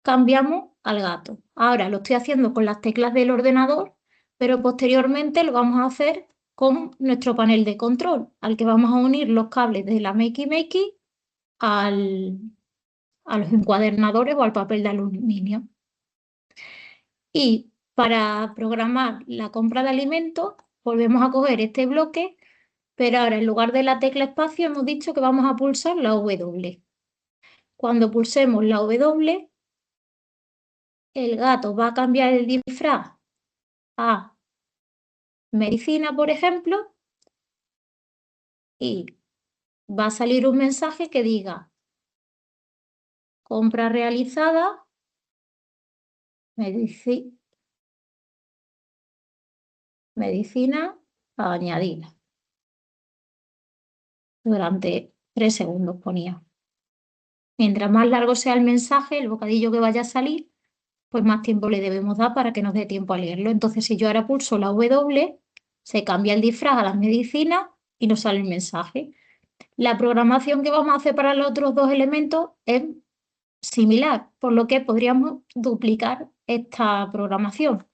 cambiamos al gato. Ahora lo estoy haciendo con las teclas del ordenador, pero posteriormente lo vamos a hacer con nuestro panel de control, al que vamos a unir los cables de la Makey Makey a los encuadernadores o al papel de aluminio. Y para programar la compra de alimentos, volvemos a coger este bloque, pero ahora en lugar de la tecla espacio hemos dicho que vamos a pulsar la W. Cuando pulsemos la W, el gato va a cambiar el disfraz a medicina, por ejemplo, y va a salir un mensaje que diga compra realizada, medicina añadida. Durante 3 segundos ponía. Mientras más largo sea el mensaje, el bocadillo que vaya a salir, pues más tiempo le debemos dar para que nos dé tiempo a leerlo. Entonces, si yo ahora pulso la W, se cambia el disfraz a las medicinas y nos sale el mensaje. La programación que vamos a hacer para los otros 2 elementos es similar, por lo que podríamos duplicar esta programación.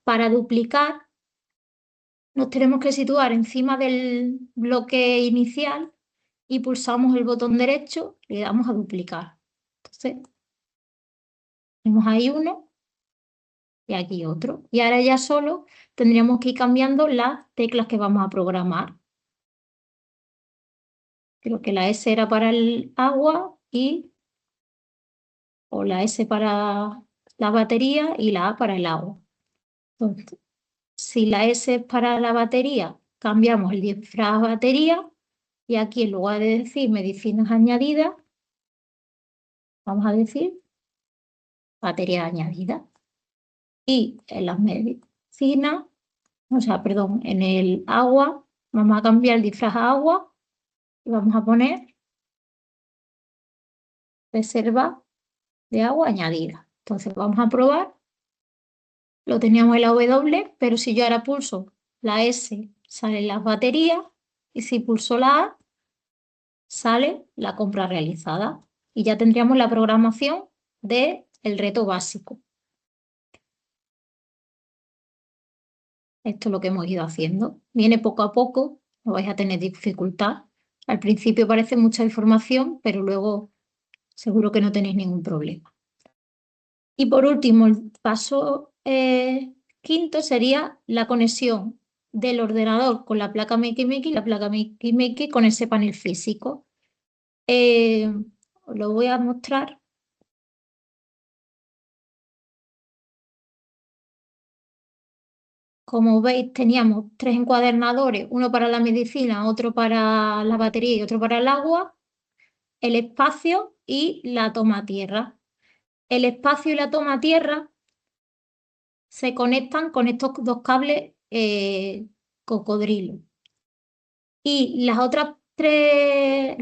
Para duplicar, nos tenemos que situar encima del bloque inicial y pulsamos el botón derecho y le damos a duplicar. Entonces, tenemos ahí uno y aquí otro. Y ahora ya solo tendríamos que ir cambiando las teclas que vamos a programar. Creo que la S era para el agua o la S para la batería y la A para el agua. Entonces, si la S es para la batería, cambiamos el disfraz batería y aquí en lugar de decir medicinas añadidas, vamos a decir batería añadida. Y en las medicinas, perdón, en el agua, vamos a cambiar el disfraz a agua y vamos a poner reserva de agua añadida. Entonces vamos a probar. Lo teníamos en la W, pero si yo ahora pulso la S, salen las baterías y si pulso la A, sale la compra realizada. Y ya tendríamos la programación del reto básico. Esto es lo que hemos ido haciendo. Viene poco a poco, no vais a tener dificultad. Al principio parece mucha información, pero luego seguro que no tenéis ningún problema. Y por último, el paso quinto sería la conexión del ordenador con la placa Makey y la placa Makey con ese panel físico. Os lo voy a mostrar. Como veis, teníamos 3 encuadernadores, uno para la medicina, otro para la batería y otro para el agua, el espacio y la toma tierra. El espacio y la toma tierra se conectan con estos dos cables cocodrilo. Y los otros 3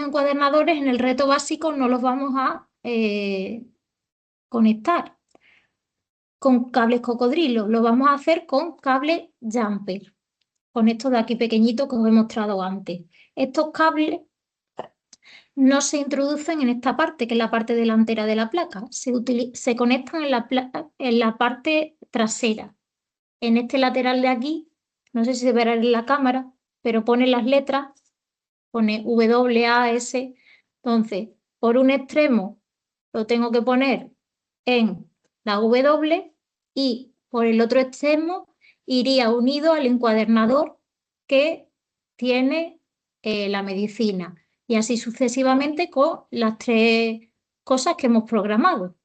encuadernadores en el reto básico no los vamos a conectar con cables cocodrilo, lo vamos a hacer con cable jumper, con estos de aquí pequeñitos que os he mostrado antes. Estos cables no se introducen en esta parte, que es la parte delantera de la placa, se conectan en la parte trasera. En este lateral de aquí, no sé si se verá en la cámara, pero pone las letras, pone WAS. Entonces, por un extremo lo tengo que poner en la W y por el otro extremo iría unido al encuadernador que tiene la medicina y así sucesivamente con las 3 cosas que hemos programado.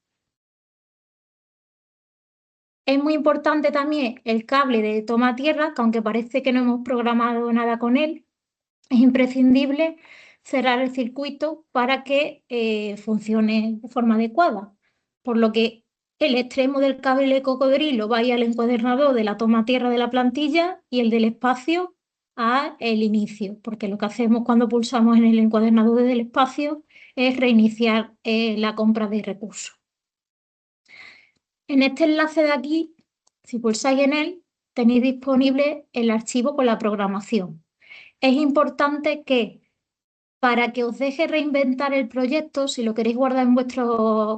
Es muy importante también el cable de toma tierra, que aunque parece que no hemos programado nada con él, es imprescindible cerrar el circuito para que funcione de forma adecuada. Por lo que el extremo del cable de cocodrilo va a ir al encuadernador de la toma tierra de la plantilla y el del espacio al inicio, porque lo que hacemos cuando pulsamos en el encuadernador del espacio es reiniciar la compra de recursos. En este enlace de aquí, si pulsáis en él, tenéis disponible el archivo con la programación. Es importante que para que os deje reinventar el proyecto, si lo queréis guardar en vuestra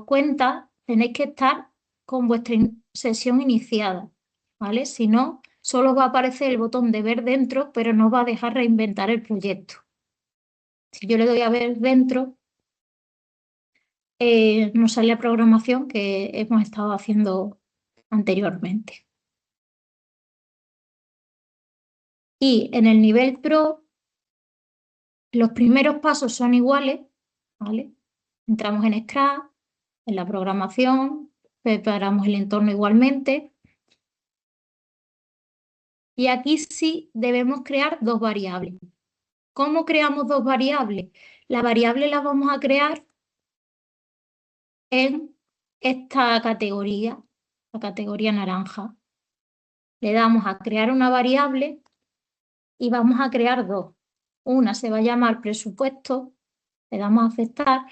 cuenta, tenéis que estar con vuestra sesión iniciada, ¿vale? Si no, solo va a aparecer el botón de ver dentro, pero no va a dejar reinventar el proyecto. Si yo le doy a ver dentro, nos sale la programación que hemos estado haciendo anteriormente. Y en el nivel Pro, los primeros pasos son iguales, ¿vale? Entramos en Scratch, en la programación, preparamos el entorno igualmente. Y aquí sí debemos crear 2 variables. ¿Cómo creamos 2 variables? La variable la vamos a crear en esta categoría, la categoría naranja. Le damos a crear una variable y vamos a crear 2. Una se va a llamar presupuesto, le damos a aceptar.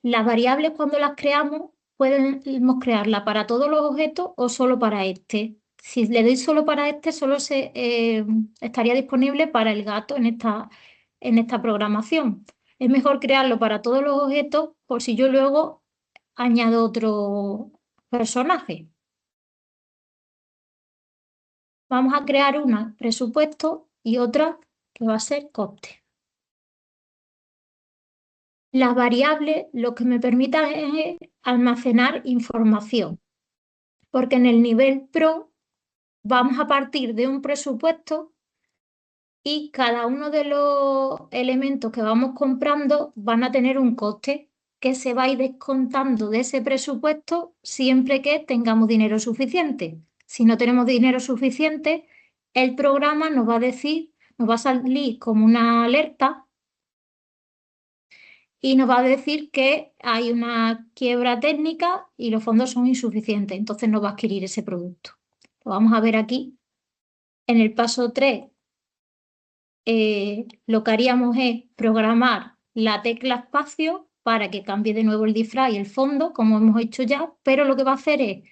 Las variables cuando las creamos podemos crearla para todos los objetos o solo para este. Si le doy solo para este, solo estaría disponible para el gato en esta programación. Es mejor crearlo para todos los objetos por si yo luego añado otro personaje. Vamos a crear una presupuesto y otra que va a ser coste. Las variables lo que me permitan es almacenar información, porque en el nivel Pro vamos a partir de un presupuesto y cada uno de los elementos que vamos comprando van a tener un coste que se va a ir descontando de ese presupuesto siempre que tengamos dinero suficiente. Si no tenemos dinero suficiente, el programa nos va a decir, nos va a salir como una alerta y nos va a decir que hay una quiebra técnica y los fondos son insuficientes, entonces no va a adquirir ese producto. Lo vamos a ver aquí. En el paso 3, lo que haríamos es programar la tecla espacio para que cambie de nuevo el disfraz y el fondo, como hemos hecho ya, pero lo que va a hacer es,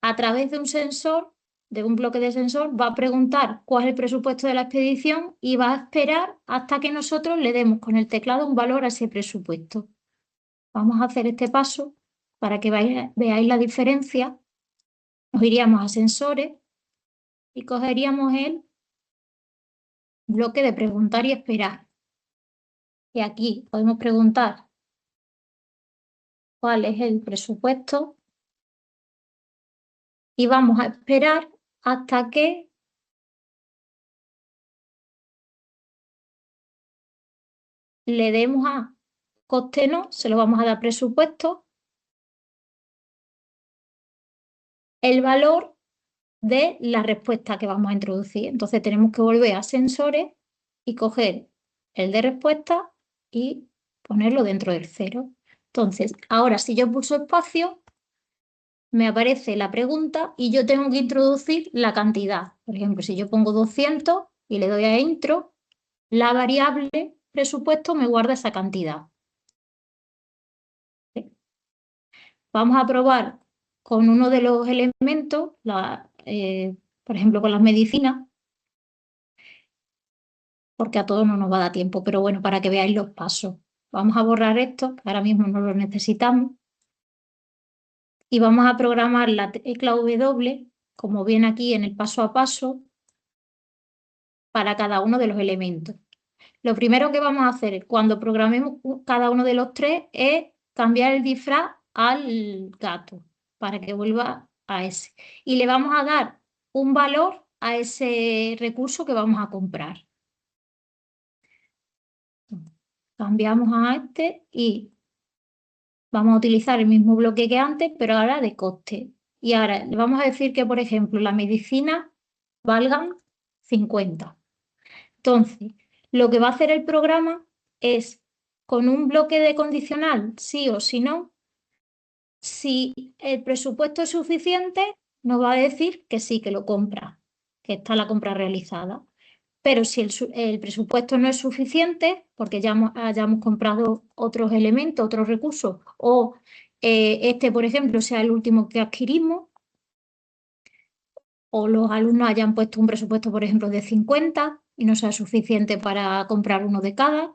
a través de un sensor, de un bloque de sensor, va a preguntar cuál es el presupuesto de la expedición y va a esperar hasta que nosotros le demos con el teclado un valor a ese presupuesto. Vamos a hacer este paso para que veáis la diferencia. Nos iríamos a sensores y cogeríamos el bloque de preguntar y esperar. Y aquí podemos preguntar cuál es el presupuesto y vamos a esperar hasta que le demos a coste no, se lo vamos a dar presupuesto, el valor de la respuesta que vamos a introducir. Entonces tenemos que volver a sensores y coger el de respuesta y ponerlo dentro del 0. Entonces, ahora si yo pulso espacio, me aparece la pregunta y yo tengo que introducir la cantidad. Por ejemplo, si yo pongo 200 y le doy a intro, la variable presupuesto me guarda esa cantidad. Vamos a probar con uno de los elementos, por ejemplo, con las medicinas, porque a todos no nos va a dar tiempo, pero bueno, para que veáis los pasos. Vamos a borrar esto, que ahora mismo no lo necesitamos, y vamos a programar la tecla W, como viene aquí en el paso a paso, para cada uno de los elementos. Lo primero que vamos a hacer cuando programemos cada uno de los tres es cambiar el disfraz al gato, para que vuelva a ese. Y le vamos a dar un valor a ese recurso que vamos a comprar. Cambiamos a este y vamos a utilizar el mismo bloque que antes, pero ahora de coste. Y ahora le vamos a decir que, por ejemplo, la medicina valgan 50. Entonces, lo que va a hacer el programa es, con un bloque de condicional, sí o sí no, si el presupuesto es suficiente, nos va a decir que sí, que lo compra, que está la compra realizada. Pero si el presupuesto no es suficiente, porque ya hayamos comprado otros elementos, otros recursos, o este, por ejemplo, sea el último que adquirimos, o los alumnos hayan puesto un presupuesto, por ejemplo, de 50 y no sea suficiente para comprar uno de cada,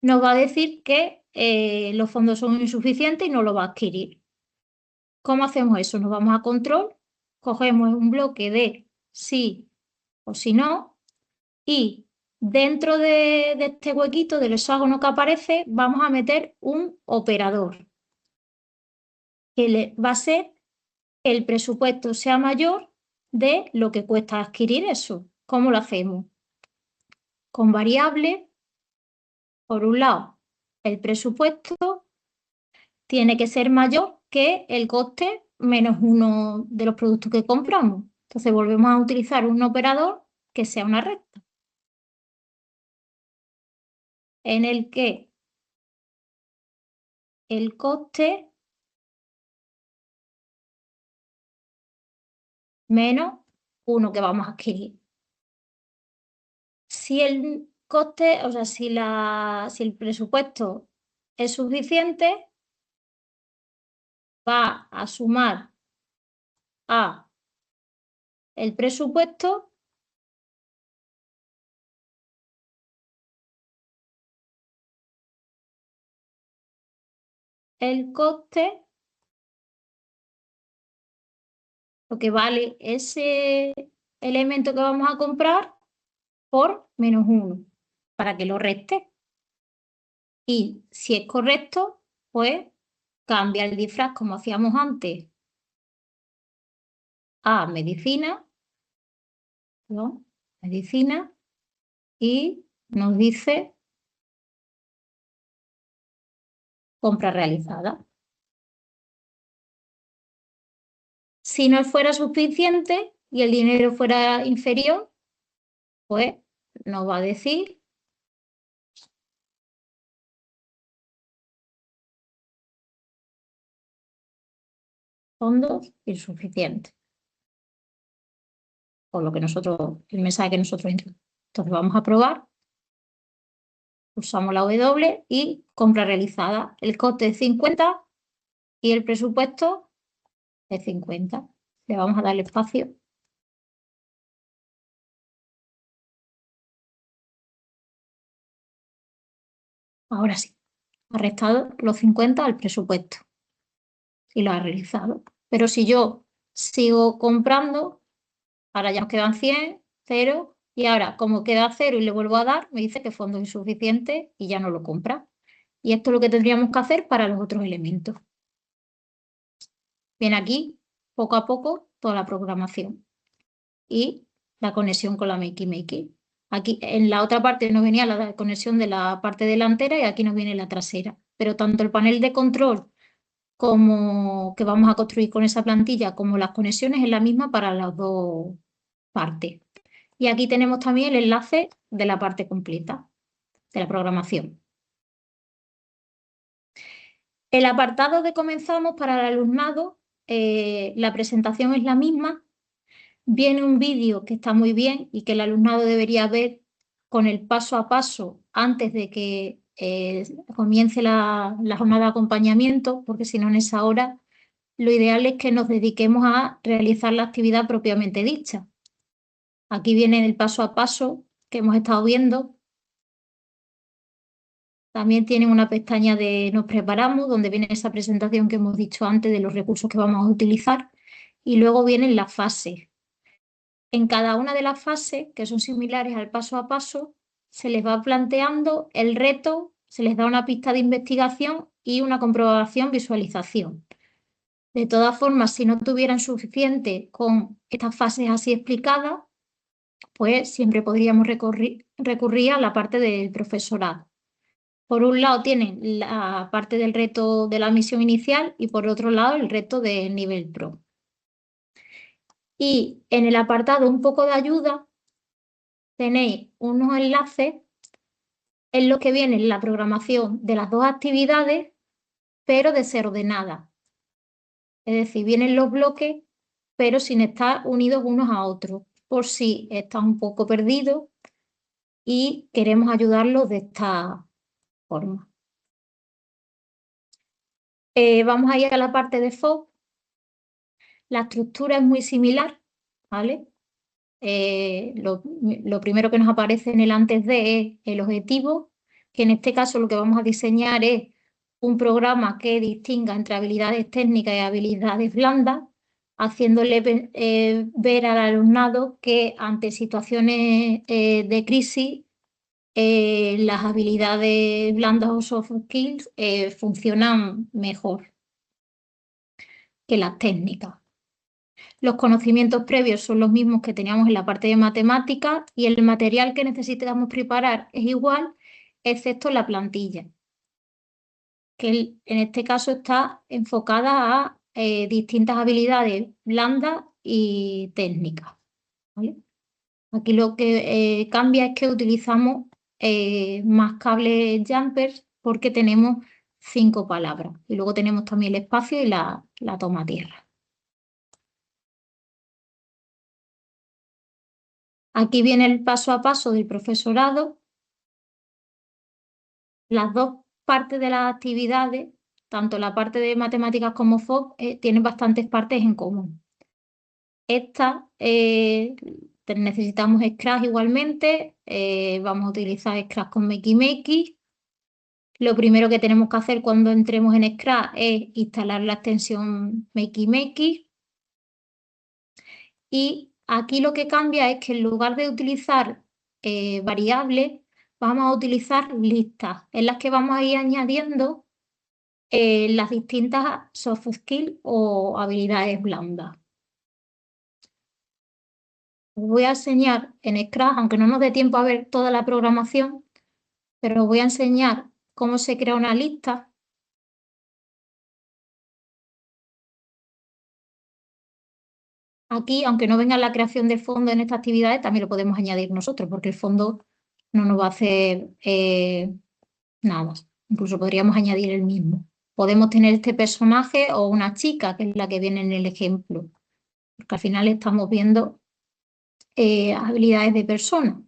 nos va a decir que los fondos son insuficientes y no lo va a adquirir. ¿Cómo hacemos eso? Nos vamos a control, cogemos un bloque de sí o si no, y dentro de este huequito del hexágono que aparece vamos a meter un operador que va a ser el presupuesto sea mayor de lo que cuesta adquirir eso. ¿Cómo lo hacemos? Con variables, por un lado, el presupuesto tiene que ser mayor que el coste menos uno de los productos que compramos. Entonces volvemos a utilizar un operador que sea una recta, en el que el coste menos uno que vamos a adquirir. Si el coste, o sea, si el presupuesto es suficiente, va a sumar a el presupuesto el coste, lo que vale ese elemento que vamos a comprar por menos 1, para que lo reste. Y si es correcto, pues cambia el disfraz como hacíamos antes a medicina, ¿no? Medicina, y nos dice compra realizada. Si no fuera suficiente y el dinero fuera inferior, pues nos va a decir fondos insuficientes. O lo que nosotros, el mensaje que nosotros entramos. Entonces vamos a probar, pulsamos la W y compra realizada. El coste es 50 y el presupuesto es 50. Le vamos a darle espacio. Ahora sí, ha restado los 50 al presupuesto y lo ha realizado. Pero si yo sigo comprando, Ahora ya nos quedan 100, 0, y ahora como queda 0 y le vuelvo a dar, me dice que fondo insuficiente y ya no lo compra. Y esto es lo que tendríamos que hacer para los otros elementos. Viene aquí, poco a poco, toda la programación y la conexión con la Makey Makey. Aquí en la otra parte nos venía la conexión de la parte delantera y aquí nos viene la trasera. Pero tanto el panel de control como que vamos a construir con esa plantilla, como las conexiones es la misma para las dos partes. Y aquí tenemos también el enlace de la parte completa de la programación. El apartado de comenzamos para el alumnado, la presentación es la misma. Viene un vídeo que está muy bien y que el alumnado debería ver con el paso a paso antes de que comience la jornada de acompañamiento, porque si no en esa hora lo ideal es que nos dediquemos a realizar la actividad propiamente dicha. Aquí viene el paso a paso que hemos estado viendo. También tienen una pestaña de Nos preparamos, donde viene esa presentación que hemos dicho antes de los recursos que vamos a utilizar. Y luego vienen las fases. En cada una de las fases, que son similares al paso a paso, se les va planteando el reto, se les da una pista de investigación y una comprobación, visualización. De todas formas, si no tuvieran suficiente con estas fases así explicadas, pues siempre podríamos recurrir a la parte del profesorado. Por un lado tienen la parte del reto de la misión inicial y por otro lado el reto del nivel pro. Y en el apartado un poco de ayuda tenéis unos enlaces en los que viene la programación de las dos actividades, pero desordenada. Es decir, vienen los bloques, pero sin estar unidos unos a otros, por si está un poco perdido y queremos ayudarlos de esta forma. Vamos a ir a la parte de FOB. La estructura es muy similar, ¿vale? Lo primero que nos aparece en el antes de es el objetivo, que en este caso lo que vamos a diseñar es un programa que distinga entre habilidades técnicas y habilidades blandas, haciéndole ver al alumnado que ante situaciones de crisis las habilidades blandas o soft skills funcionan mejor que las técnicas. Los conocimientos previos son los mismos que teníamos en la parte de matemáticas y el material que necesitamos preparar es igual, excepto la plantilla, que en este caso está enfocada a distintas habilidades blandas y técnicas, ¿vale? Aquí lo que cambia es que utilizamos más cables jumpers porque tenemos 5 palabras y luego tenemos también el espacio y la toma tierra. Aquí viene el paso a paso del profesorado. Las dos partes de las actividades, tanto la parte de matemáticas como FOB, tienen bastantes partes en común. Esta necesitamos Scratch igualmente, vamos a utilizar Scratch con Makey Makey. Lo primero que tenemos que hacer cuando entremos en Scratch es instalar la extensión Makey Makey. Y aquí lo que cambia es que en lugar de utilizar variables, vamos a utilizar listas en las que vamos a ir añadiendo las distintas soft skills o habilidades blandas. Os voy a enseñar en Scratch, aunque no nos dé tiempo a ver toda la programación, pero os voy a enseñar cómo se crea una lista. Aquí, aunque no venga la creación del fondo en estas actividades, también lo podemos añadir nosotros, porque el fondo no nos va a hacer nada. Incluso podríamos añadir el mismo. Podemos tener este personaje o una chica, que es la que viene en el ejemplo, porque al final estamos viendo habilidades de persona.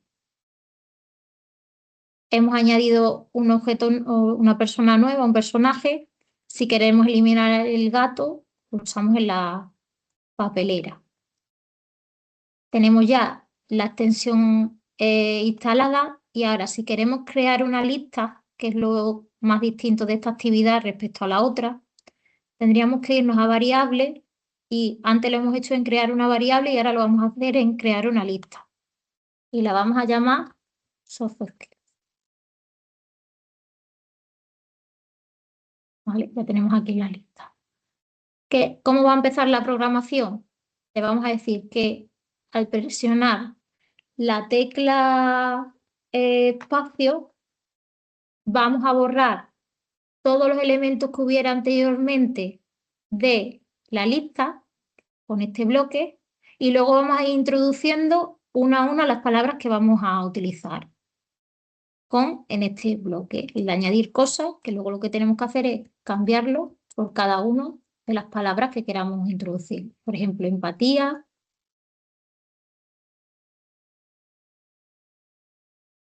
Hemos añadido un objeto o una persona nueva, un personaje. Si queremos eliminar el gato, pulsamos en la papelera. Tenemos ya la extensión instalada y ahora si queremos crear una lista, que es lo más distinto de esta actividad respecto a la otra, tendríamos que irnos a variables Y antes lo hemos hecho en crear una variable y ahora lo vamos a hacer en crear una lista. Y la vamos a llamar soft skills. ¿Vale? Ya tenemos aquí la lista. ¿Cómo va a empezar la programación? Le vamos a decir que al presionar la tecla espacio, vamos a borrar todos los elementos que hubiera anteriormente de la lista con este bloque y luego vamos a ir introduciendo una a una las palabras que vamos a utilizar en este bloque. El de añadir cosas, que luego lo que tenemos que hacer es cambiarlo por cada una de las palabras que queramos introducir. Por ejemplo, empatía,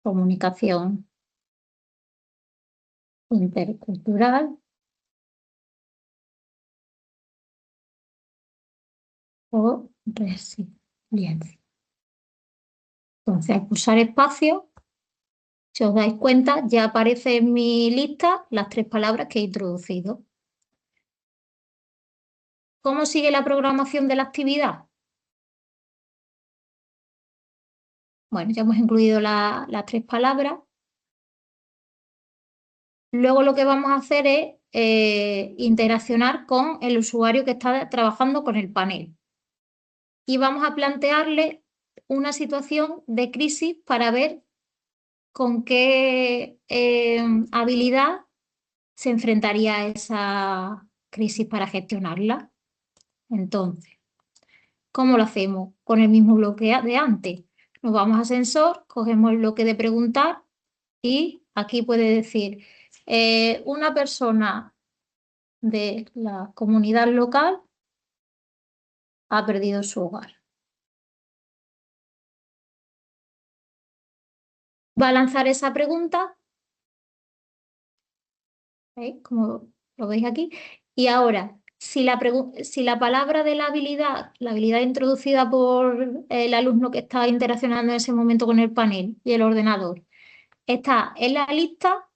comunicación intercultural o resiliencia. Entonces, al pulsar espacio, si os dais cuenta, ya aparece en mi lista las 3 palabras que he introducido. ¿Cómo sigue la programación de la actividad? Bueno, ya hemos incluido las 3 palabras. Luego lo que vamos a hacer es interaccionar con el usuario que está trabajando con el panel. Y vamos a plantearle una situación de crisis para ver con qué habilidad se enfrentaría a esa crisis para gestionarla. Entonces, ¿cómo lo hacemos? Con el mismo bloque de antes. Nos vamos a sensor, cogemos el bloque de preguntar y aquí puede decir una persona de la comunidad local ha perdido su hogar. Va a lanzar esa pregunta, ¿veis? Como lo veis aquí. Y ahora, si la palabra de la habilidad introducida por el alumno que está interaccionando en ese momento con el panel y el ordenador, está en la lista,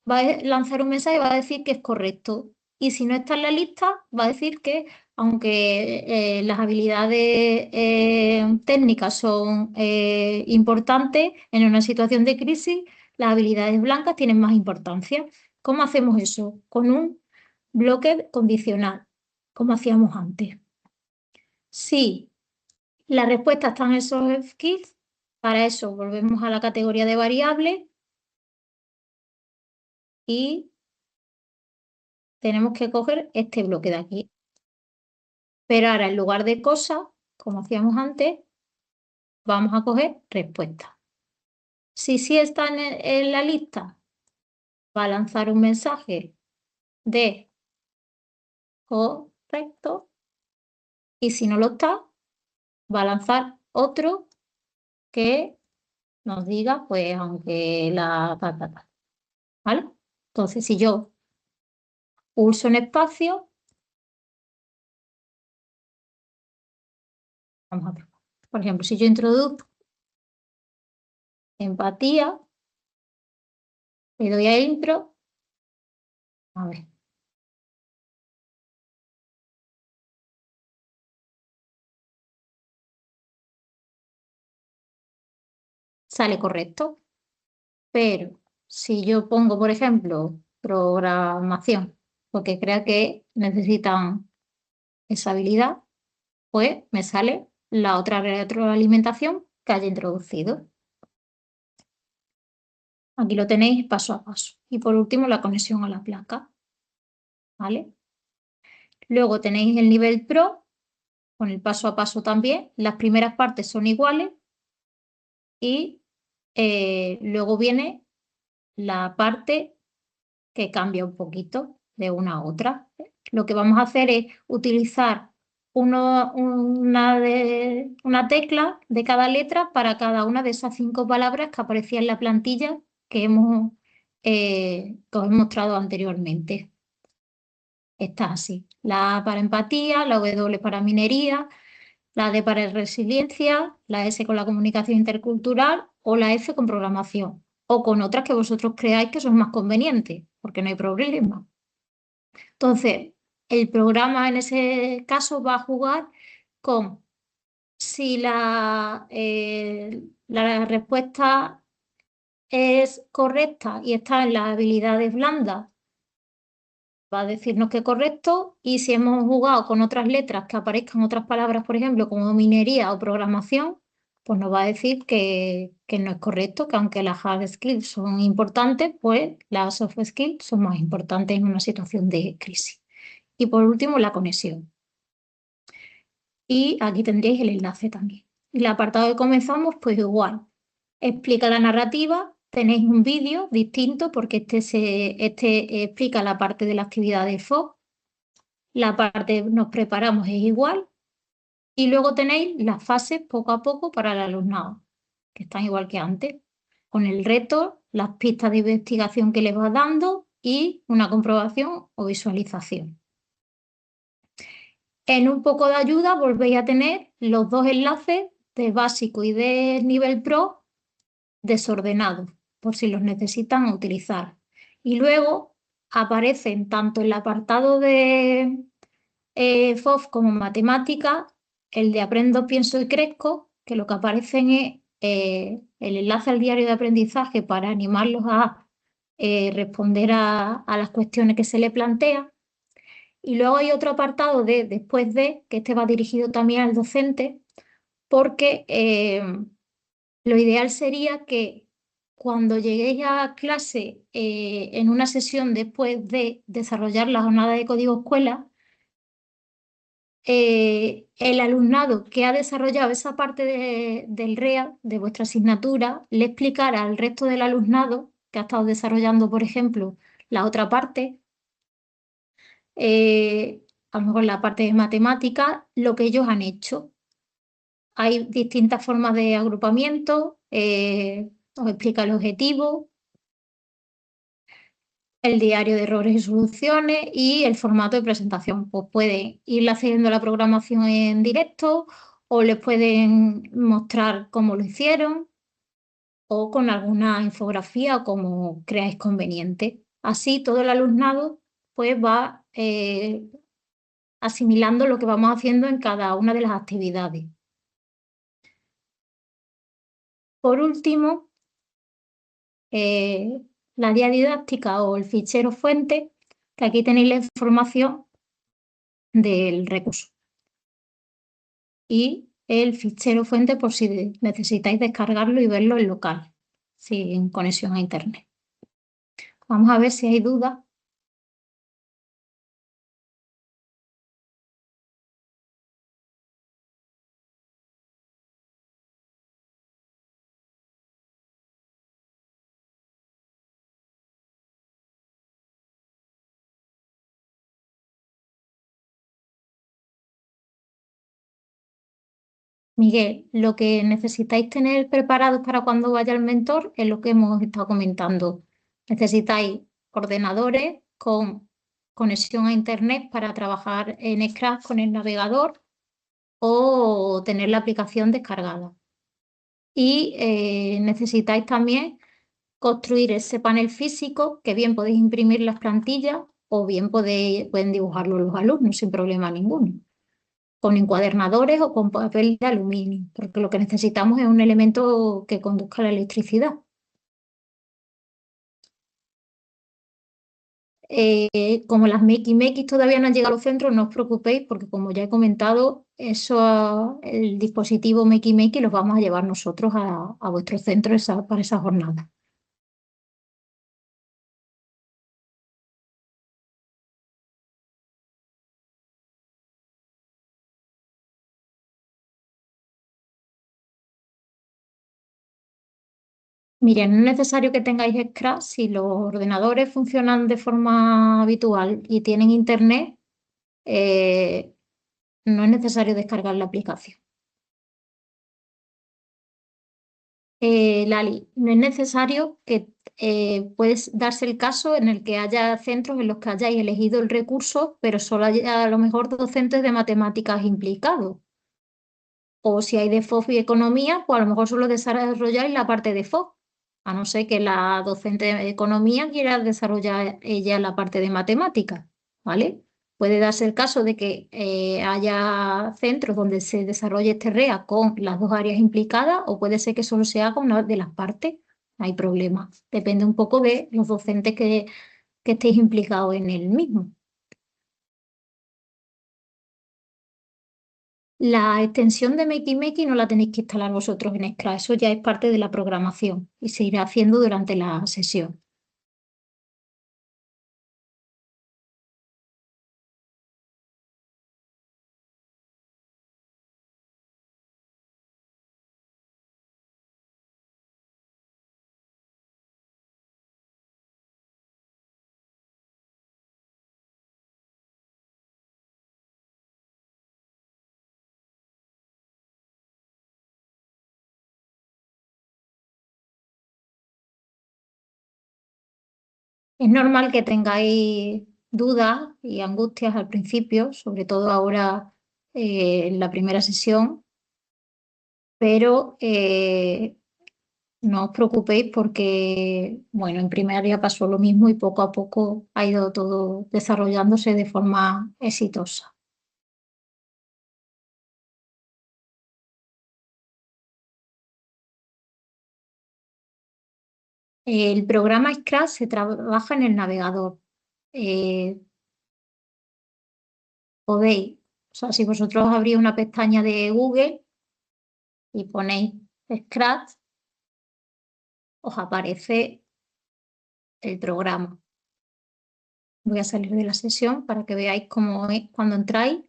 va a lanzar un mensaje y va a decir que es correcto. Y si no está en la lista, va a decir que aunque las habilidades técnicas son importantes en una situación de crisis, las habilidades blancas tienen más importancia. ¿Cómo hacemos eso? Con un bloque condicional, como hacíamos antes. Si la respuesta está en esos skills, para eso volvemos a la categoría de variables y tenemos que coger este bloque de aquí. Pero ahora, en lugar de cosas, como hacíamos antes, vamos a coger respuesta. Si sí está en la lista, va a lanzar un mensaje de correcto. Y si no lo está, va a lanzar otro que nos diga, pues, aunque la... ¿Vale? Entonces, si yo pulso en espacio, vamos a ver. Por ejemplo, si yo introduzco empatía, le doy a intro, a ver. Sale correcto. Pero si yo pongo, por ejemplo, programación, porque crea que necesitan esa habilidad, pues me sale la otra retroalimentación que haya introducido. Aquí lo tenéis paso a paso. Y por último, la conexión a la placa. ¿Vale? Luego tenéis el nivel Pro, con el paso a paso también. Las primeras partes son iguales y luego viene la parte que cambia un poquito de una a otra. Lo que vamos a hacer es utilizar una tecla de cada letra para cada una de esas 5 palabras que aparecían en la plantilla que os he mostrado anteriormente. Está así. La A para empatía, la W para minería, la D para resiliencia, la S con la comunicación intercultural o la F con programación. O con otras que vosotros creáis que son más convenientes, porque no hay problema. Entonces, El programa en ese caso va a jugar con si la respuesta es correcta y está en las habilidades blandas, va a decirnos que es correcto, y si hemos jugado con otras letras que aparezcan otras palabras, por ejemplo, como minería o programación, pues nos va a decir que no es correcto, que aunque las hard skills son importantes, pues las soft skills son más importantes en una situación de crisis. Y por último, la conexión. Y aquí tendréis el enlace también. El apartado que comenzamos, pues igual. Explica la narrativa, tenéis un vídeo distinto porque este explica la parte de la actividad de FOB, la parte nos preparamos es igual, y luego tenéis las fases poco a poco para el alumnado, que están igual que antes, con el reto, las pistas de investigación que les va dando y una comprobación o visualización. En un poco de ayuda volvéis a tener los dos enlaces de básico y de nivel pro desordenados, por si los necesitan utilizar. Y luego aparecen tanto en el apartado de FOF como matemática, el de Aprendo, Pienso y Crezco, que lo que aparecen es el enlace al diario de aprendizaje para animarlos a responder a las cuestiones que se le plantean. Y luego hay otro apartado de después de, que este va dirigido también al docente, porque lo ideal sería que cuando lleguéis a clase en una sesión después de desarrollar la jornada de código escuela, el alumnado que ha desarrollado esa parte del REA, de vuestra asignatura, le explicara al resto del alumnado que ha estado desarrollando, por ejemplo, la otra parte, a lo mejor la parte de matemáticas, lo que ellos han hecho. Hay distintas formas de agrupamiento, os explica el objetivo, el diario de errores y soluciones y el formato de presentación. Pues pueden ir haciendo la programación en directo o les pueden mostrar cómo lo hicieron o con alguna infografía o como creáis conveniente. Así todo el alumnado pues va asimilando lo que vamos haciendo en cada una de las actividades. Por último, la guía didáctica o el fichero fuente, que aquí tenéis la información del recurso. Y el fichero fuente por si necesitáis descargarlo y verlo en local, sin conexión a internet. Vamos a ver si hay dudas. Miguel, lo que necesitáis tener preparado para cuando vaya el mentor es lo que hemos estado comentando. Necesitáis ordenadores con conexión a internet para trabajar en Scratch con el navegador o tener la aplicación descargada. Y necesitáis también construir ese panel físico, que bien podéis imprimir las plantillas o bien pueden dibujarlo los alumnos sin problema ninguno, con encuadernadores o con papel de aluminio, porque lo que necesitamos es un elemento que conduzca la electricidad. Como las Makey todavía no han llegado a los centros, no os preocupéis, porque como ya he comentado, el dispositivo Makey los vamos a llevar nosotros a vuestro centro para esa jornada. Miren, no es necesario que tengáis Scratch si los ordenadores funcionan de forma habitual y tienen internet, eh, no es necesario descargar la aplicación. Lali, no es necesario que puedes darse el caso en el que haya centros en los que hayáis elegido el recurso, pero solo haya a lo mejor docentes de matemáticas implicados. O si hay de FOF y economía, pues a lo mejor solo desarrolláis la parte de FOF, a no ser que la docente de economía quiera desarrollar ella la parte de matemáticas, ¿vale? Puede darse el caso de que haya centros donde se desarrolle este REA con las dos áreas implicadas o puede ser que solo se haga una de las partes. No hay problema. Depende un poco de los docentes que estéis implicados en el mismo. La extensión de Makey Makey no la tenéis que instalar vosotros en Scratch, eso ya es parte de la programación y se irá haciendo durante la sesión. Es normal que tengáis dudas y angustias al principio, sobre todo ahora en la primera sesión, pero no os preocupéis porque, bueno, en primaria pasó lo mismo y poco a poco ha ido todo desarrollándose de forma exitosa. El programa Scratch se trabaja en el navegador. Eh, Podéis, o sea, si vosotros abrís una pestaña de Google y ponéis Scratch, os aparece el programa. Voy a salir de la sesión para que veáis cómo es cuando entráis,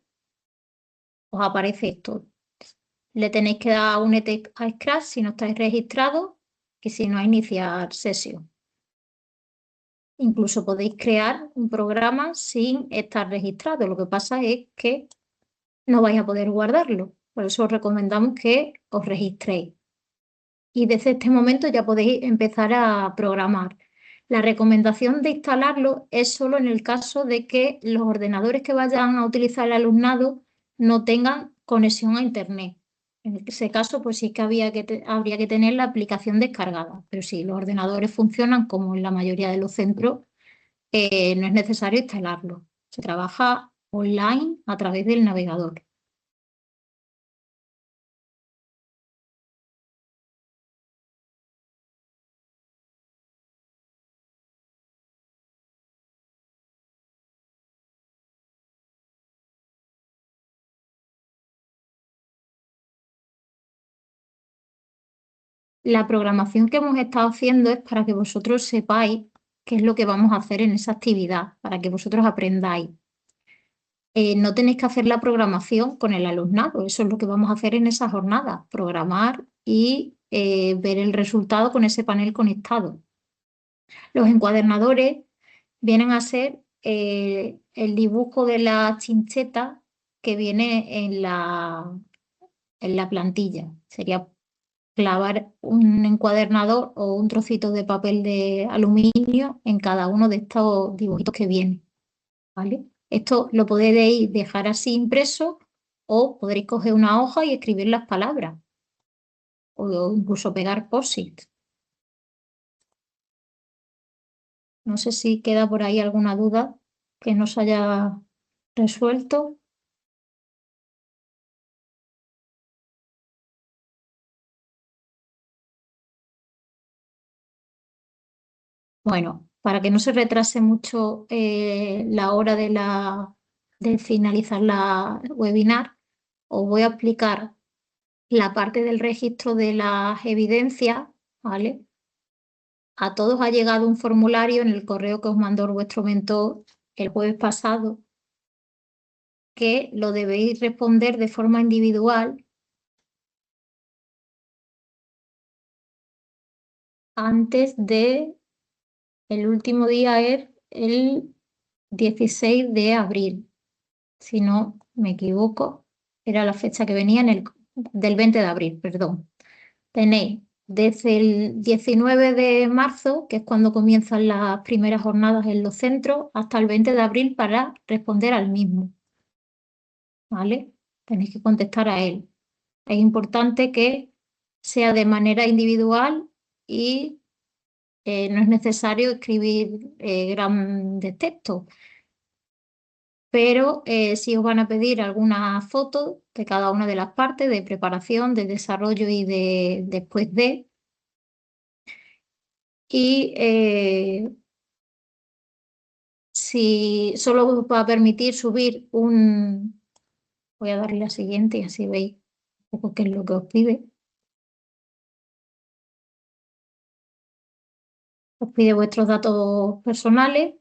os aparece esto. Le tenéis que dar un ET a Scratch si no estáis registrados y si no, a iniciar sesión. Incluso podéis crear un programa sin estar registrado. Lo que pasa es que no vais a poder guardarlo. Por eso os recomendamos que os registréis. Y desde este momento ya podéis empezar a programar. La recomendación de instalarlo es solo en el caso de que los ordenadores que vayan a utilizar el alumnado no tengan conexión a Internet. En ese caso, pues sí que habría que tener la aplicación descargada, pero si los ordenadores funcionan como en la mayoría de los centros, no es necesario instalarlo. Se trabaja online a través del navegador. La programación que hemos estado haciendo es para que vosotros sepáis qué es lo que vamos a hacer en esa actividad, para que vosotros aprendáis. No tenéis que hacer la programación con el alumnado, eso es lo que vamos a hacer en esa jornada, programar y ver el resultado con ese panel conectado. Los encuadernadores vienen a ser el dibujo de la chincheta que viene en la plantilla. Sería clavar un encuadernador o un trocito de papel de aluminio en cada uno de estos dibujitos que vienen, ¿vale? Esto lo podéis dejar así impreso o podréis coger una hoja y escribir las palabras o incluso pegar post-it. No sé si queda por ahí alguna duda que no se haya resuelto. Bueno, para que no se retrase mucho la hora de finalizar la webinar, os voy a explicar la parte del registro de las evidencias, ¿vale? A todos ha llegado un formulario en el correo que os mandó vuestro mentor el jueves pasado, que lo debéis responder de forma individual antes de el último día es el 16 de abril. Si no me equivoco, era la fecha que venía del 20 de abril, perdón. Tenéis desde el 19 de marzo, que es cuando comienzan las primeras jornadas en los centros, hasta el 20 de abril para responder al mismo, ¿vale? Tenéis que contestar a él. Es importante que sea de manera individual y no es necesario escribir grandes textos. pero sí os van a pedir algunas fotos de cada una de las partes, de preparación, de desarrollo y de después de. Y si solo os va a permitir subir un... Voy a darle la siguiente y así veis un poco qué es lo que os pide. Os pide vuestros datos personales,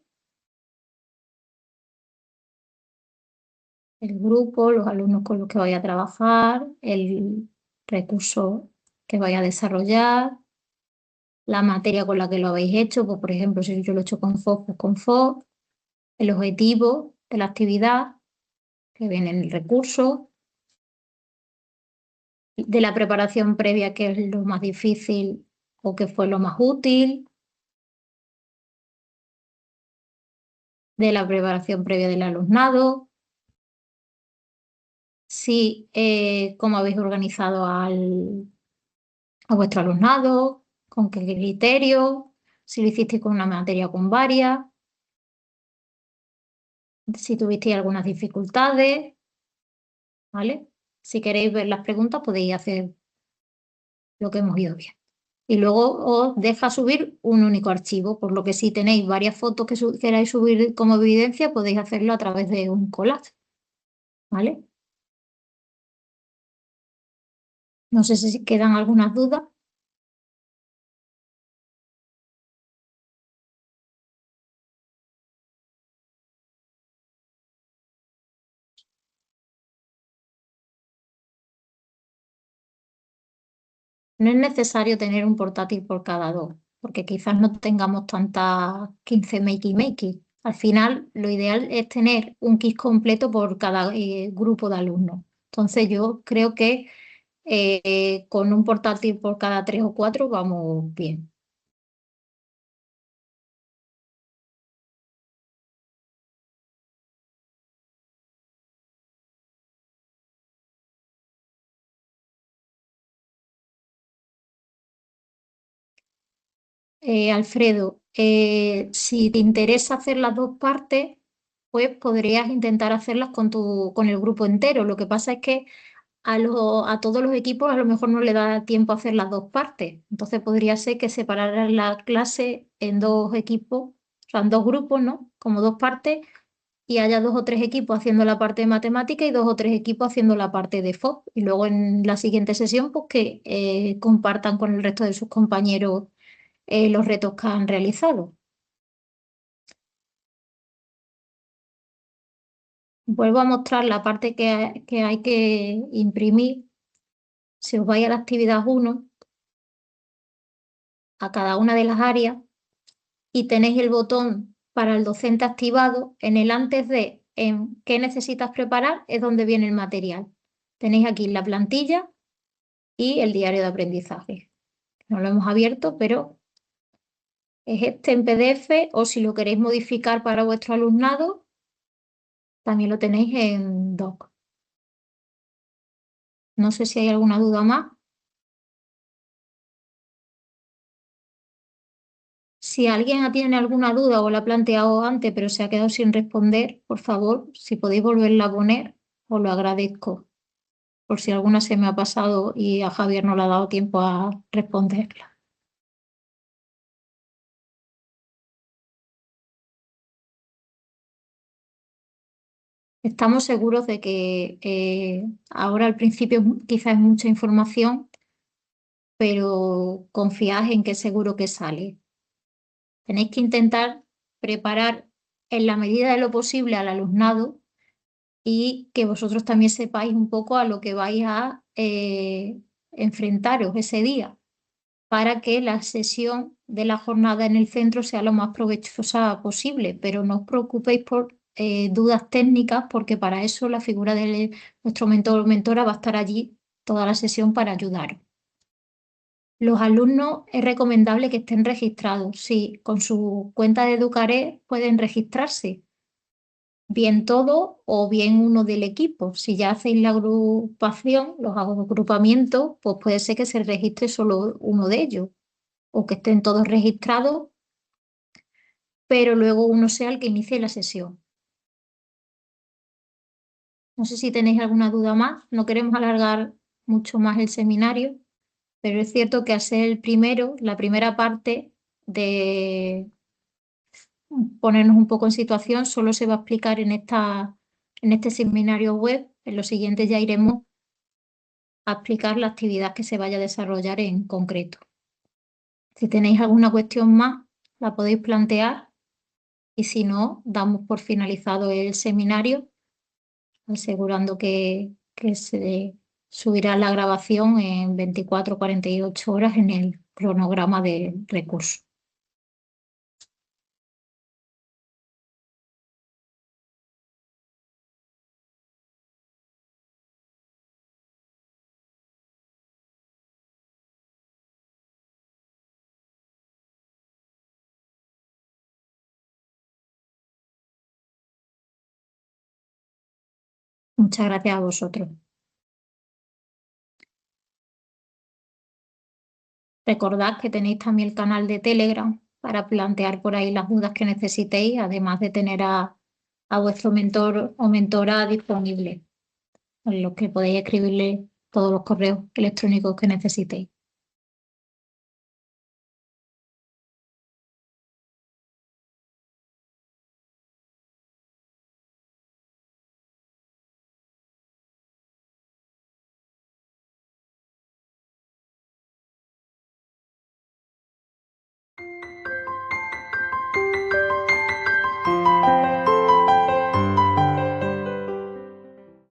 el grupo, los alumnos con los que vais a trabajar, el recurso que vais a desarrollar, la materia con la que lo habéis hecho, pues por ejemplo, si yo lo he hecho con FOS, pues con FOS, el objetivo de la actividad, que viene en el recurso, de la preparación previa, que es lo más difícil o que fue lo más útil, de la preparación previa del alumnado, si cómo habéis organizado a vuestro alumnado, con qué criterio, si lo hicisteis con una materia o con varias, si tuvisteis algunas dificultades, ¿vale? Si queréis ver las preguntas podéis hacer lo que hemos ido viendo. Y luego os deja subir un único archivo, por lo que si tenéis varias fotos que queráis subir como evidencia, podéis hacerlo a través de un collage, ¿vale? No sé si quedan algunas dudas. No es necesario tener un portátil por cada dos, porque quizás no tengamos tantas 15 makey. Al final, lo ideal es tener un kit completo por cada grupo de alumnos. Entonces, yo creo que con un portátil por cada 3 o 4 vamos bien. Alfredo, si te interesa hacer las dos partes, pues podrías intentar hacerlas con el grupo entero. Lo que pasa es que a todos los equipos a lo mejor no le da tiempo a hacer las dos partes. Entonces podría ser que separaran la clase en dos equipos, o sea, en dos grupos, ¿no? Como dos partes, y haya 2 o 3 equipos haciendo la parte de matemática y 2 o 3 equipos haciendo la parte de FOP. Y luego en la siguiente sesión, pues que compartan con el resto de sus compañeros los retos que han realizado. Vuelvo a mostrar la parte que hay que imprimir. Si os vais a la actividad 1, a cada una de las áreas, y tenéis el botón para el docente activado, en el antes de, en qué necesitas preparar, es donde viene el material. Tenéis aquí la plantilla y el diario de aprendizaje. No lo hemos abierto, pero es este en PDF, o si lo queréis modificar para vuestro alumnado, también lo tenéis en Doc. No sé si hay alguna duda más. Si alguien tiene alguna duda o la ha planteado antes, pero se ha quedado sin responder, por favor, si podéis volverla a poner, os lo agradezco, por si alguna se me ha pasado y a Javier no le ha dado tiempo a responderla. Estamos seguros de que ahora al principio quizás es mucha información, pero confiad en que seguro que sale. Tenéis que intentar preparar en la medida de lo posible al alumnado y que vosotros también sepáis un poco a lo que vais a enfrentaros ese día, para que la sesión de la jornada en el centro sea lo más provechosa posible, pero no os preocupéis por dudas técnicas, porque para eso la figura de vuestro mentor o mentora va a estar allí toda la sesión para ayudaros. Los alumnos es recomendable que estén registrados. Sí, con su cuenta de Educaré pueden registrarse, bien todo o bien uno del equipo. Si ya hacéis la agrupación, los agrupamientos, pues puede ser que se registre solo uno de ellos o que estén todos registrados, pero luego uno sea el que inicie la sesión. No sé si tenéis alguna duda más. No queremos alargar mucho más el seminario, pero es cierto que al ser el primero, la primera parte de ponernos un poco en situación, solo se va a explicar en este seminario web. En los siguientes ya iremos a explicar la actividad que se vaya a desarrollar en concreto. Si tenéis alguna cuestión más, la podéis plantear y si no, damos por finalizado el seminario, asegurando que se subirá la grabación en 24 o 48 horas en el cronograma del recurso. Muchas gracias a vosotros. Recordad que tenéis también el canal de Telegram para plantear por ahí las dudas que necesitéis, además de tener a vuestro mentor o mentora disponible, en los que podéis escribirle todos los correos electrónicos que necesitéis.